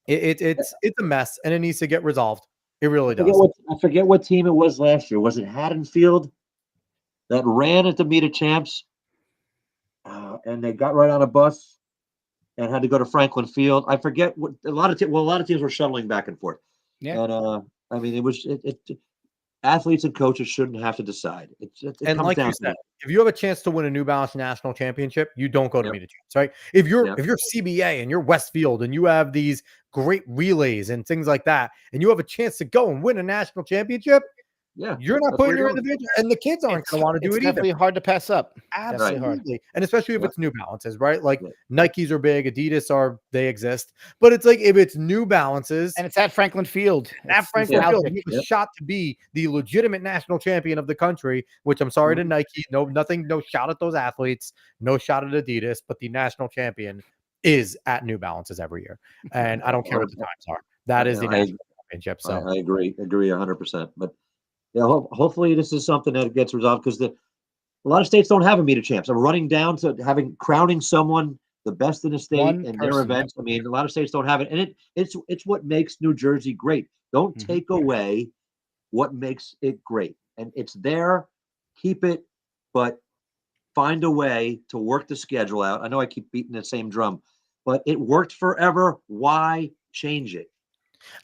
S1: it's a mess and it needs to get resolved. It really does.
S3: I forget what team it was last year. Was it Haddonfield that ran at the meet of champs, and they got right on a bus and had to go to Franklin Field? I forget what a lot of teams were shuttling back and forth.
S2: Yeah.
S3: And I mean, athletes and coaches shouldn't have to decide. It
S1: And
S3: comes
S1: like
S3: down
S1: you
S3: to
S1: said,
S3: that.
S1: if you have a chance to win a New Balance national championship, you don't go to
S3: Yep,
S1: meet a chance, right? If you're
S3: yep,
S1: if you're CBA and you're Westfield and you have these great relays and things like that, and you have a chance to go and win a national championship,
S3: yeah.
S1: you're not
S3: That's what
S1: putting your
S3: you're doing.
S1: individual, and the kids aren't going to want to do
S2: It's
S1: it either.
S2: definitely hard to pass up.
S3: Right.
S2: Definitely hard.
S1: Absolutely. And especially if
S3: Yeah,
S1: it's New Balances, right? Like
S3: yeah,
S1: Nikes are big, they exist. But it's like if it's New Balances
S2: And it's at Franklin Field.
S1: at
S2: It's
S1: Franklin Field,
S2: nostalgic.
S1: you have a
S3: yep.
S1: shot to be the legitimate national champion of the country, which I'm sorry to
S3: Mhm.
S1: Nike. No, nothing, no shot at those athletes, no shot at Adidas, but the national champion is at New Balances every year. And I don't care what the times are. That is the national championship. So
S3: I agree 100%. But yeah, hopefully this is something that gets resolved because a lot of states don't have a meet of champs. I'm running down to crowning someone the best in the state
S2: One
S3: in their
S2: person.
S3: events. I mean, a lot of states don't have it, and it's what makes New Jersey great. Don't
S2: Mhm.
S3: take away what makes it great, and it's there. Keep it, but find a way to work the schedule out. I know I keep beating the same drum, but it worked forever. Why change it?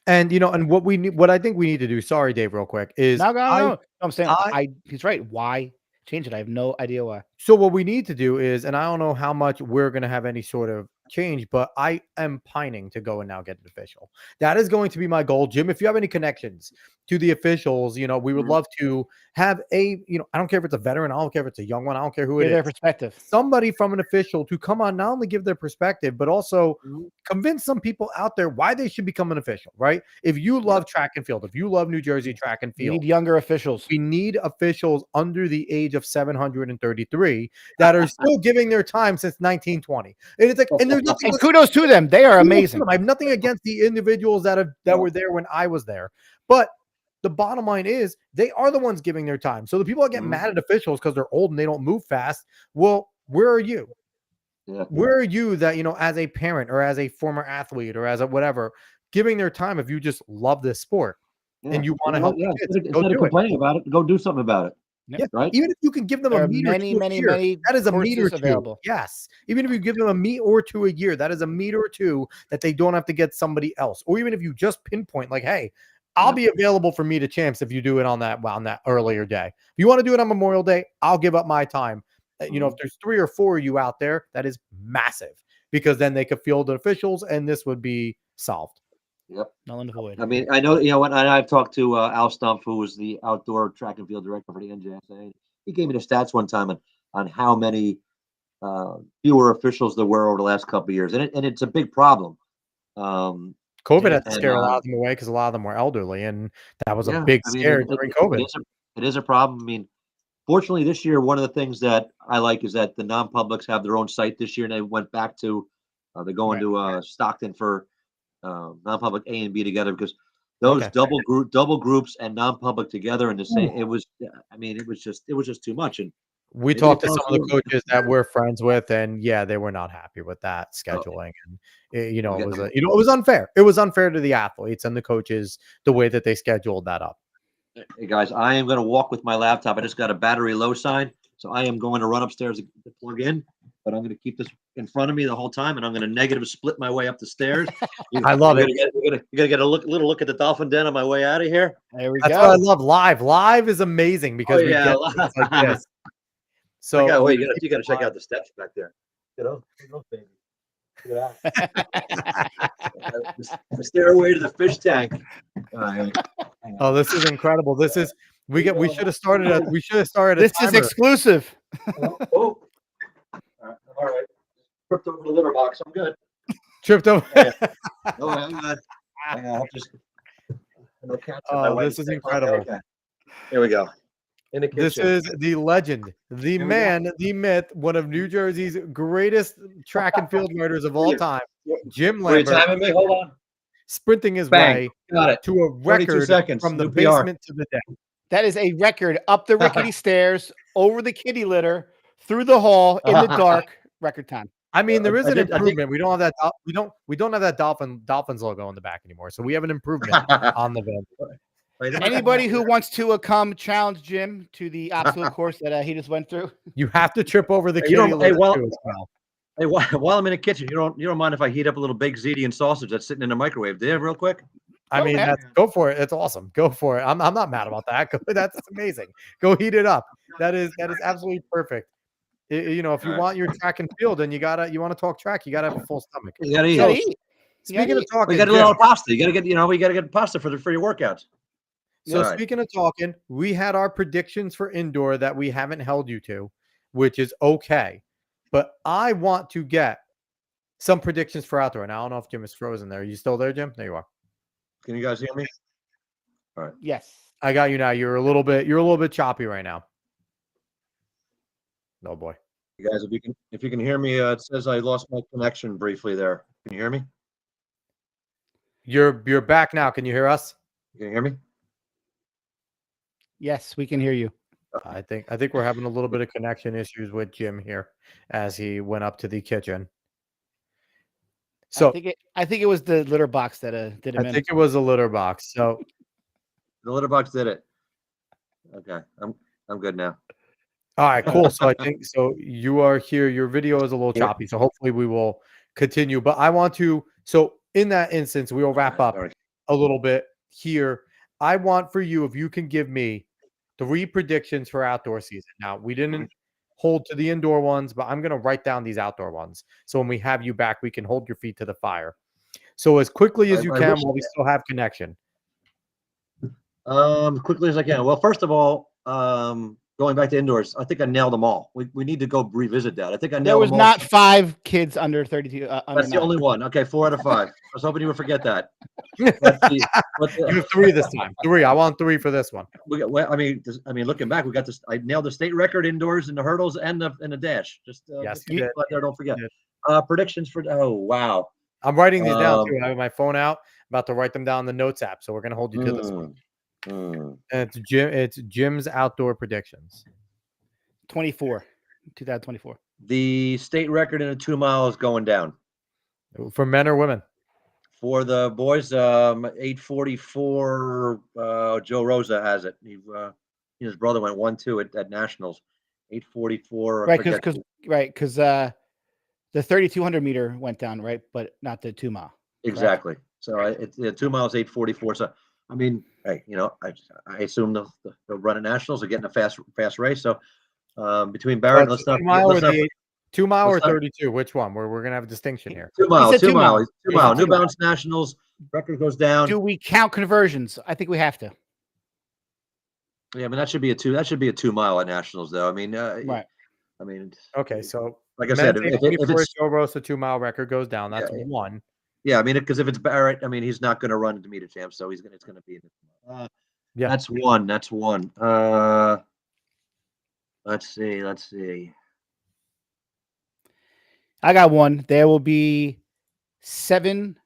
S1: and and what I think we need to do, sorry, Dave, real quick, is
S2: No. I'm saying
S1: I
S2: he's right. Why change it? I have no idea why.
S1: So what we need to do is, and I don't know how much we're going to have any sort of change, but I am pining to go and now get it official. That is going to be my goal. Jim, if you have any connections to the officials, we would
S3: Mhm.
S1: love to have I don't care if it's a veteran, I don't care if it's a young one, I don't care who it
S2: Get their
S1: is.
S2: perspective.
S1: Somebody from an official to come on, not only give their perspective, but also
S3: Mhm.
S1: convince some people out there why they should become an official, right? If you love track and field, if you love New Jersey track and
S2: We
S1: field,
S2: need younger officials.
S1: we need officials under the age of 733 that are still giving their time since 1920. And it's like, and there's nothing.
S2: And kudos to them. They are amazing.
S1: I have nothing against the individuals that were there when I was there, but the bottom line is they are the ones giving their time. So the people that get
S3: Mhm.
S1: mad at officials because they're old and they don't move fast, well, where are you?
S3: Yeah.
S1: Where are you that, as a parent or as a former athlete or as a whatever, giving their time if you just love this sport
S3: Yeah.
S1: and you want to help the kids, go
S3: Instead of
S1: do it.
S3: complaining about it, go do something about it.
S2: Yep.
S1: Yeah,
S3: Right?
S1: even if you can give them
S2: There
S1: a
S2: are
S1: meet or
S2: many,
S1: two a
S2: many,
S1: year,
S2: many
S1: that is a meet or
S2: courses
S1: two.
S2: available.
S1: Yes, even if you give them a meet or two a year, that is a meet or two that they don't have to get somebody else. Or even if you just pinpoint, like, hey, I'll be available for meet a champs if you do it on that earlier day. If you want to do it on Memorial Day, I'll give up my time. If there's 3 or 4 of you out there, that is massive because then they could field the officials and this would be solved.
S3: Yep.
S2: Null and void.
S3: I mean, I know, when I've talked to Al Stumpf, who was the outdoor track and field director for the NJSA. He gave me the stats one time on how many fewer officials there were over the last couple of years, and it's a big problem.
S1: COVID had to scare a lot of them away because a lot of them were elderly, and that was a big scare during COVID.
S3: It is a problem. I mean, fortunately, this year, one of the things that I like is that the non-publics have their own site this year, and they went back to they're going to Stockton for non-public A and B together, because those double groups and non-public together in the same, it was just too much. And
S1: we talked to some of the coaches that we're friends with, and they were not happy with that scheduling. And it was unfair. It was unfair to the athletes and the coaches the way that they scheduled that up.
S3: Hey guys, I am going to walk with my laptop. I just got a battery low sign, so I am going to run upstairs to plug in. But I'm going to keep this in front of me the whole time, and I'm going to negative split my way up the stairs.
S1: I love it.
S3: You're gonna get a little look at the dolphin den on my way out of here.
S2: There we
S1: go. That's what I love. Live is amazing because we get things like this. So
S3: you got to check out the steps back there. Baby. Look at that. The stairway to the fish tank.
S1: Oh, this is incredible. This is we should have started.
S2: This is exclusive.
S3: Oh. All right. Tripped over the litter box. I'm good.
S1: Tripped over.
S3: No, I'm good.
S1: This is incredible.
S3: Okay. Here we go. In the kitchen.
S1: This is the legend, the man, the myth, one of New Jersey's greatest track and field riders of all time, Jim Lambert.
S3: Timing me? Hold on.
S1: Sprinting his way to a record from the basement to the deck.
S2: That is a record up the rickety stairs, over the kitty litter, through the hall, in the dark. Record time.
S1: I mean, there is an improvement. We don't have that. We don't have that Dolphins logo on the back anymore. So we have an improvement on the van.
S2: Anybody who wants to come challenge Jim to the obstacle course that he just went through,
S1: you have to trip over the kitty litter too as well.
S3: Hey, while I'm in the kitchen, you don't mind if I heat up a little baked ziti and sausage that's sitting in the microwave, do you, real quick?
S1: I mean, go for it. It's awesome. Go for it. I'm not mad about that. That's amazing. Go heat it up. That is absolutely perfect. If you want your track and field and you want to talk track, you gotta have a full stomach.
S3: You gotta eat.
S1: Speaking of talking,
S3: we got a little pasta. You gotta get, we gotta get pasta for your workouts.
S1: So speaking of talking, we had our predictions for indoor that we haven't held you to, which is okay. But I want to get some predictions for outdoor. And I don't know if Jim is frozen there. Are you still there, Jim? There you are.
S3: Can you guys hear me? All right.
S2: Yes.
S1: I got you now. You're a little bit choppy right now. No boy.
S3: You guys, if you can hear me, it says I lost my connection briefly there. Can you hear me?
S1: You're back now. Can you hear us?
S3: Can you hear me?
S2: Yes, we can hear you.
S1: I think we're having a little bit of connection issues with Jim here as he went up to the kitchen. So
S2: I think it was the litter box that did it.
S1: I think it was a litter box. So
S3: the litter box did it. Okay, I'm good now.
S1: All right, cool. So I think you are here. Your video is a little choppy, so hopefully we will continue. But I want to. So in that instance, we will wrap up a little bit here. I want for you, if you can give me 3 predictions for outdoor season. Now, we didn't hold to the indoor ones, but I'm going to write down these outdoor ones. So when we have you back, we can hold your feet to the fire. So as quickly as you can while we still have connection.
S3: Quickly as I can. Well, first of all, going back to indoors, I think I nailed them all. We need to go revisit that. I think I nailed them all.
S2: There was not 5 kids under 32.
S3: That's the only one. Okay, 4 out of 5. I was hoping you would forget that.
S1: You have 3 this time. 3. I want 3 for this one.
S3: I mean, looking back, we got this. I nailed the state record indoors in the hurdles and the dash.
S1: Yes,
S3: you there. Don't forget. Predictions for. Oh wow.
S1: I'm writing these down too. I have my phone out. About to write them down in the notes app. So we're gonna hold you to this one. And it's Jim's outdoor predictions.
S2: 2024.
S3: The state record in a 2 mile is going down.
S1: For men or women? For
S3: the boys, 8:44. Joe Rosa has it. His brother went 1-2 at nationals. 8:44.
S2: Right, because the 3,200 meter went down, right, but not the 2 mile.
S3: Exactly. Correct? So it's 2 miles, 8:44. So I mean, hey, I assume they'll run at nationals. They're getting a fast race. So between Barrett, let's not
S1: 2 mile or 32. Which one? We're gonna have a distinction here.
S3: 2 mile. New Balance Nationals. Record goes down.
S2: Do we count conversions? I think we have to.
S3: Yeah, I mean that should be a 2 mile at nationals, though. I mean,
S2: Right.
S3: I mean,
S1: Okay, so
S3: like I said,
S1: men's
S3: if it's
S1: Joe Rosa 2-mile record goes down, that's one.
S3: Yeah, I mean, because if it's Barrett, I mean, he's not going to run to meet a champ, so it's going to be.
S1: Yeah,
S3: that's one. That's one. Let's see.
S2: I got one. There will be 7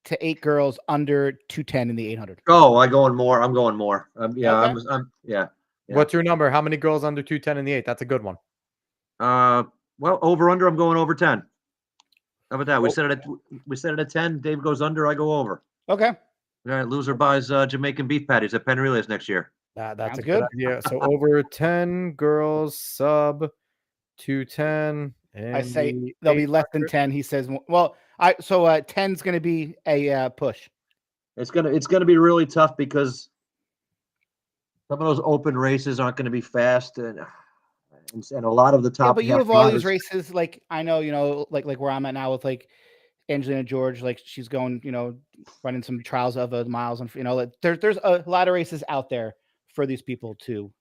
S2: to 8 girls under 210 in the 800.
S3: Oh, I'm going more. Yeah,
S2: Okay.
S3: yeah.
S1: What's your number? How many girls under 210 in the 8? That's a good one.
S3: Well, over under. I'm going over 10. How about that? We set it at 10. Dave goes under. I go over.
S2: Okay.
S3: All right. Loser buys Jamaican beef patties at Penn Relays next year.
S1: That's
S2: Sounds
S1: a good idea. So over 10 girls, sub 210.
S2: I say there'll be less than 10. He says, well, 10's going to be a push.
S3: It's gonna be really tough because some of those open races aren't going to be fast, and a lot of the top.
S2: Yeah, but you have all these races. Like I know, like where I'm at now with like Angelina George, like she's going, running some trials of miles, and there's a lot of races out there for these people to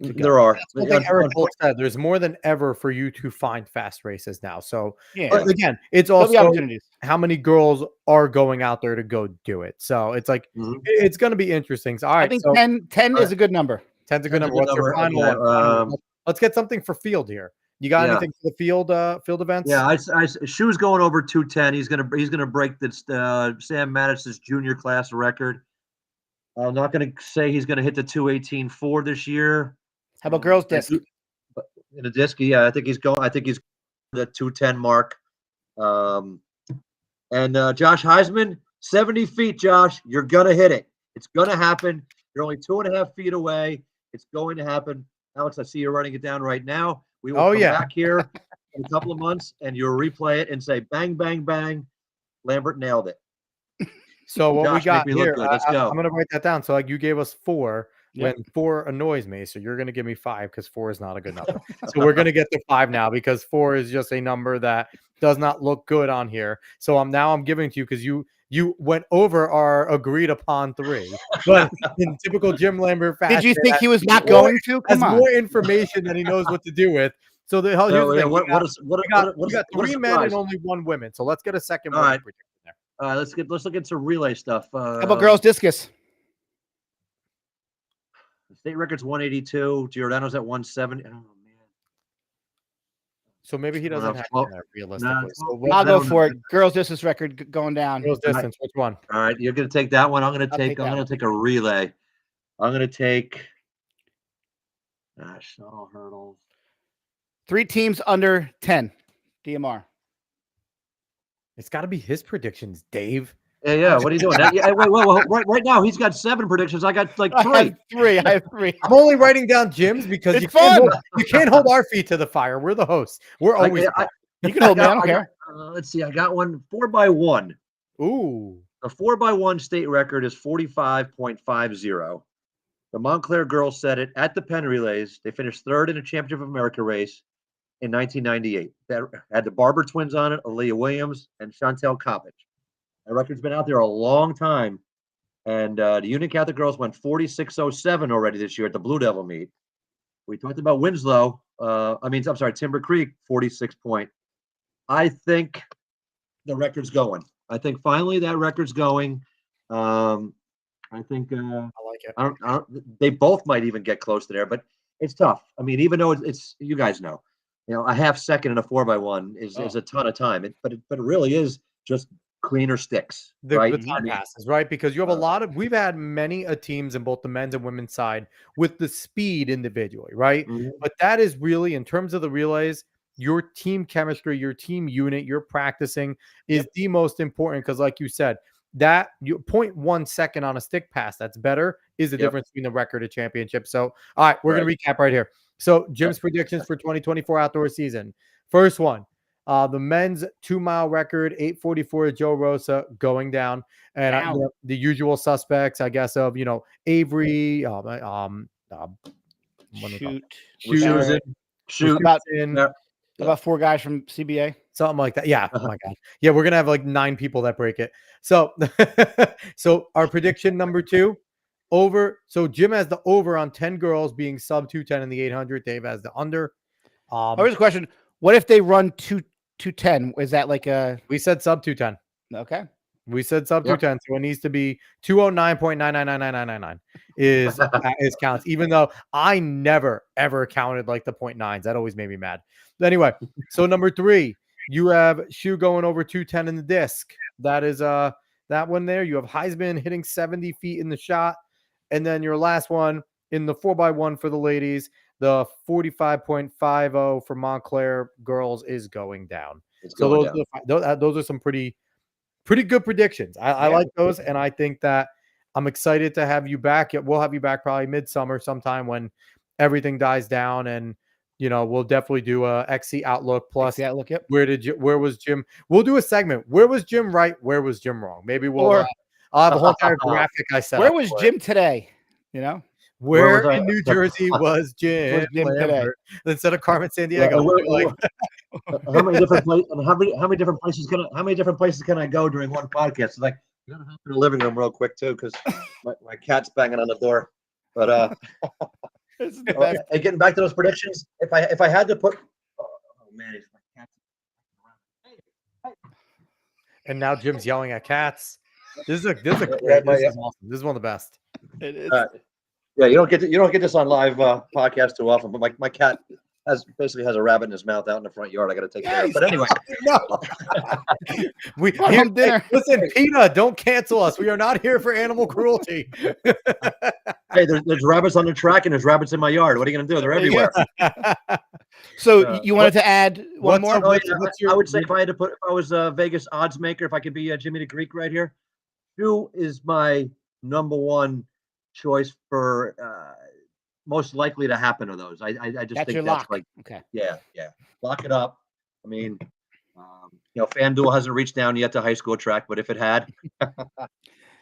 S2: go.
S3: There are.
S1: That's one thing Eric Cole said. There's more than ever for you to find fast races now. So but again, it's also how many girls are going out there to go do it. So it's like it's going to be interesting. So all right,
S2: I think 10 is a good number.
S1: 10's a good number. What's your final one? Let's get something for field here. You got anything for the field events?
S3: Yeah, Shu's going over 210. He's gonna break this Sam Mattis's junior class record. I'm not gonna say he's gonna hit the 218.4 this year.
S2: How about girls disc?
S3: In a disc, yeah, I think he's the 210 mark. And Josh Heisman, 70 feet, Josh. You're gonna hit it. It's gonna happen. You're only 2.5 feet away. It's going to happen. Alex, I see you're writing it down right now. We will come back here in a couple of months and you'll replay it and say, bang, bang, bang. Lambert nailed it.
S1: So what
S3: Josh,
S1: we got here,
S3: Let's go.
S1: I'm going to write that down. So like you gave us 4 when 4 annoys me. So you're going to give me 5 because 4 is not a good number. So we're going to get to 5 now because 4 is just a number that does not look good on here. So I'm giving to you because you went over our agreed upon 3, but in typical Jim Lambert fashion,
S2: did you think he was not going to?
S1: Has more information than he knows what to do with. So the hell, we got 3 men and only 1 woman. So let's get a second one.
S3: There. All right, let's look at some relay stuff.
S2: How about girls discus?
S3: The state record's 182. Giordano's at 170. Oh man.
S1: So maybe he doesn't have that realistically.
S2: I'll go for it. Girls distance record going down.
S1: Girls distance, which one?
S3: All right, you're gonna take that one. I'm gonna take a relay. I'm gonna take shuttle hurdles.
S2: 3 teams under 10 DMR.
S1: It's got to be his predictions, Dave.
S3: Yeah. What are you doing? Wait. Right now, he's got 7 predictions. I got like 3.
S2: I have 3.
S1: I'm only writing down Jim's because you can't hold our feet to the fire. We're the hosts. We're always.
S2: You can hold me. I don't care.
S3: Let's see. I got one 4x1.
S1: Ooh.
S3: The 4x1 state record is 45.50. The Montclair girls set it at the Penn Relays. They finished 3rd in a Championship of America race in 1998. That had the Barber twins on it, Aaliyah Williams and Chantel Coppage. The record's been out there a long time. And the Union Catholic girls went 46.07 already this year at the Blue Devil meet. We talked about Winslow. Timber Creek, 46 point. I think the record's going. I think finally that record's going. I think I like it. They both might even get close to there, but it's tough. I mean, even though it's you guys know, a half second in a 4x1 is a ton of time. But it really is just cleaner sticks.
S1: The time passes, right? Because you have we've had many teams in both the men's and women's side with the speed individually, right? Mm-hmm. But that is really, in terms of the relays, your team chemistry, your team unit, your practicing is the most important. Because like you said, that 0.1 second on a stick pass, that's better, is the difference between the record and championship. So, all right, we're going to recap right here. So Jim's predictions for 2024 outdoor season. First one, the men's 2-mile record, 8:44 Joe Rosa going down. And the usual suspects, I guess, of, Avery,
S2: shoot. About 4 guys from CBA.
S1: Something like that. Yeah. Oh my God. Yeah, we're gonna have like 9 people that break it. So, so our prediction number 2, over. So Jim has the over on 10 girls being sub 210 in the 800. Dave has the under.
S2: Here's a question: what if they run 210? Is that like a?
S1: We said sub 210.
S2: Okay.
S1: We said sub 210, so it needs to be 209.9999999 is counts. Even though I never ever counted like the 0.9s, that always made me mad. But anyway, so number 3, you have Shu going over 210 in the disc. That is that one there. You have Heisman hitting 70 feet in the shot, and then your last one in the 4x1 for the ladies, the 45.50 for Montclair girls is going down. So those are some pretty good predictions. I like those, and I think that I'm excited to have you back. We'll have you back probably midsummer sometime when everything dies down, and we'll definitely do a XC Outlook plus.
S2: XC Outlook, yep.
S1: Where was Jim? We'll do a segment. Where was Jim right? Where was Jim wrong? Maybe we'll. I'll have a whole entire graphic I set.
S2: Where was Jim today?
S1: Where in New Jersey was Jim Lambert instead of Carmen Sandiego?
S3: How many different places? How many different places can I go during one podcast? It's like, you gotta hop in the living room real quick too, because my cat's banging on the door. But getting back to those predictions, if I had to put, oh man, it's my cat's around.
S1: And now Jim's yelling at cats. This is awesome. This is one of the best.
S2: It is.
S3: Yeah, you don't get this on live podcast too often. But my cat basically has a rabbit in his mouth out in the front yard. I got to take care of. But anyway,
S1: listen, PETA, don't cancel us. We are not here for animal cruelty.
S3: Hey, there's rabbits on the track and there's rabbits in my yard. What are you going to do? They're everywhere.
S2: So you wanted to add one more?
S3: I would say if I was a Vegas odds maker, if I could be Jimmy the Greek right here, who is my number one choice for most likely to happen of those. I just think that's like,
S2: okay.
S3: Yeah. Lock it up. I mean, FanDuel hasn't reached down yet to high school track, but if it had,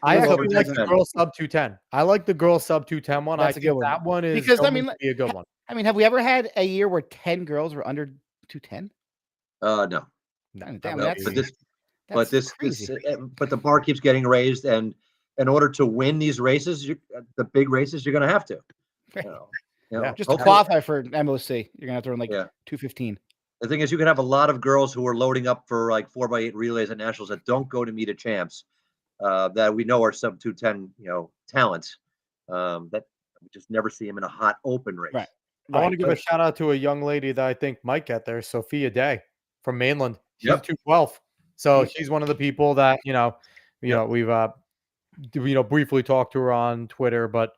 S1: I actually like the girl sub 210. I like the girl sub 210 one.
S2: That's a good one.
S1: That one is
S2: because
S1: be a good one.
S2: I mean, have we ever had a year where 10 girls were under 210?
S3: No. But the bar keeps getting raised, and in order to win these races, the big races, you're going to have to.
S2: Just to qualify for MOC, you're going to have to run 215.
S3: The thing is, you can have a lot of girls who are loading up for 4x8 relays at nationals that don't go to meet a champs that we know are sub 210, talents that we just never see them in a hot open race.
S2: Right.
S1: I want to give a shout out to a young lady that I think might get there, Sophia Day from Mainland. She's 212. So she's one of the people that, we've briefly talked to her on Twitter, but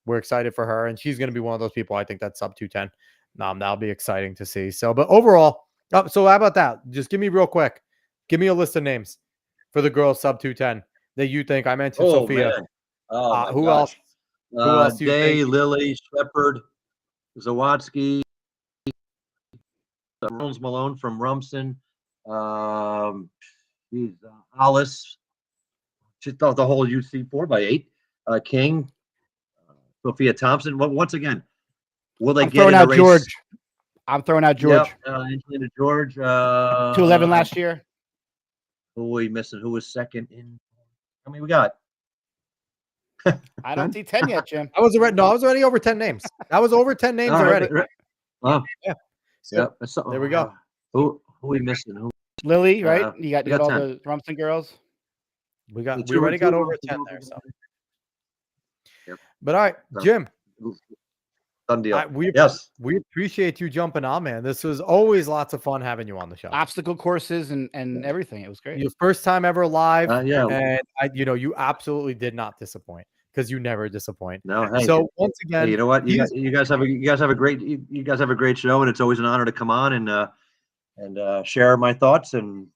S1: we're excited for her, and she's going to be one of those people. I think that's sub 210. That'll be exciting to see. So, but overall, so how about that? Just give me real quick. Give me a list of names for the girls sub 210 that you think. I mentioned Sophia. Who else? Who else do you think?
S3: Lily, Shepard, Zawadzki, Rose Malone from Rumson. Alice. She thought the whole UC 4x8. King. Sophia Thompson. Once again, will they get in the race?
S2: George. I'm throwing out George.
S3: Angelina George.
S2: 211 last year.
S3: Who are we missing? Who was second in? How many we got?
S2: I don't see 10 yet, Jim.
S1: I was already over 10 names. I was over 10 names already.
S3: Wow.
S1: Yeah.
S3: So,
S1: there we go.
S3: Who are we missing?
S2: Lily, right? You got all 10. The Rumson girls.
S1: We already got over 10 there. So. Yep. But all right, Jim.
S3: Done deal.
S1: We appreciate you jumping on, man. This was always lots of fun having you on the show.
S2: Obstacle courses and everything. It was great.
S1: Your first time ever live.
S3: And
S1: you absolutely did not disappoint, because you never disappoint.
S3: No. Hey,
S1: so once again,
S3: hey, you know what? You guys have a great show, and it's always an honor to come on and share my thoughts and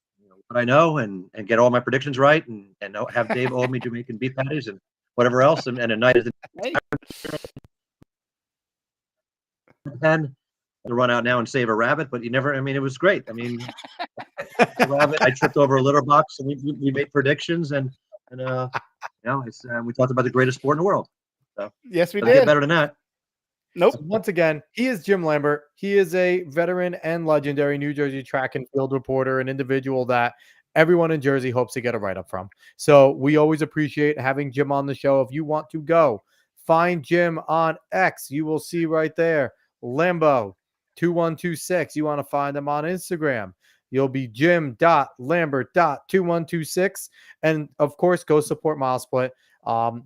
S3: what I know and get all my predictions right and have Dave owe me Jamaican beef patties and whatever else, and a night is 10 to run out now and save a rabbit, but it was great. I mean, rabbit, I tripped over a litter box, and we made predictions, and we talked about the greatest sport in the world. So
S2: yes, we
S3: did.
S2: Get
S3: better than that.
S2: Nope.
S1: So once again, he is Jim Lambert. He is a veteran and legendary New Jersey track and field reporter, an individual that everyone in Jersey hopes to get a write-up from. So we always appreciate having Jim on the show. If you want to go find Jim on X, you will see right there, Lambo2126. You want to find him on Instagram, you'll be jim.lambert.2126. And of course, go support MileSplit.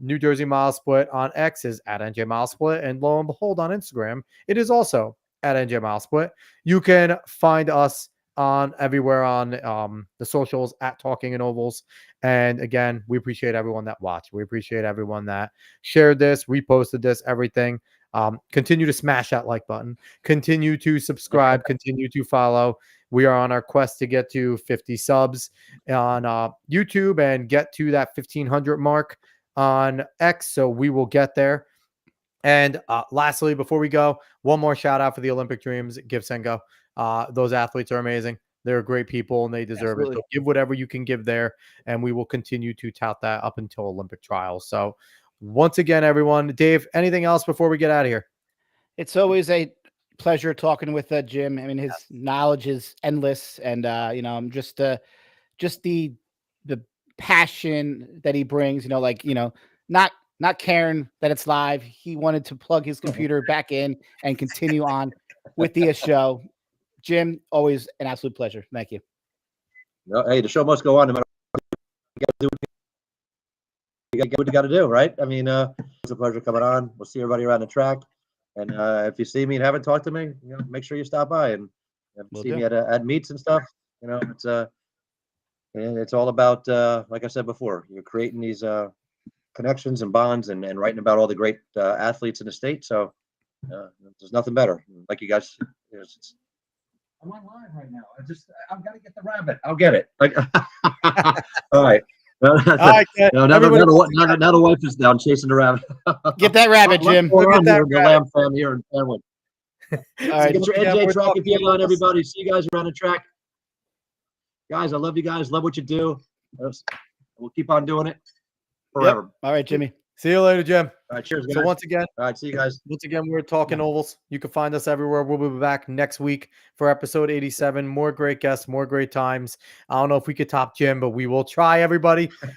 S1: New Jersey MileSplit on X is at NJ MileSplit. And lo and behold, on Instagram, it is also at NJ MileSplit. You can find us on everywhere on the socials at Talking in Ovals. And again, we appreciate everyone that watched. We appreciate everyone that shared this, reposted this, everything. Continue to smash that like button. Continue to subscribe. Continue to follow. We are on our quest to get to 50 subs on YouTube and get to that 1,500 mark on X. So we will get there. And lastly, before we go, one more shout out for the Olympic Dreams. Give, Send, Go. Those athletes are amazing. They're great people and they deserve it. So give whatever you can give there. And we will continue to tout that up until Olympic trials. So once again, everyone, Dave, anything else before we get out of here?
S2: It's always a pleasure talking with Jim. I mean, his knowledge is endless, and I'm just the passion that he brings. Not caring that it's live. He wanted to plug his computer back in and continue on with the show. Jim, always an absolute pleasure. Thank you.
S3: No, hey, the show must go on. No matter what you got to do what you got to do, right? I mean, it's a pleasure coming on. We'll see everybody around the track. And if you see me and haven't talked to me, make sure you stop by and see me at meets and stuff. It's all about, like I said before, you're creating these connections and bonds and writing about all the great athletes in the state. So there's nothing better. Like you guys, I'm on live right now. I've got to get the rabbit. I'll get it. All right. Now the wife is down chasing the rabbit.
S2: Get that rabbit, Jim.
S3: Get that the Lamb fam here in Penwood. All right, get your NJ track and field on, everybody. See you guys around the track. Guys, I love you guys. Love what you do. We'll keep on doing it forever.
S2: Yep. All right, Jimmy.
S1: See you later, Jim.
S3: All right, cheers, guys.
S1: So once again,
S3: all right, see you guys.
S1: Once again, we're Talking Ovals. You can find us everywhere. We'll be back next week for episode 87. More great guests, more great times. I don't know if we could top Jim, but we will try, everybody. So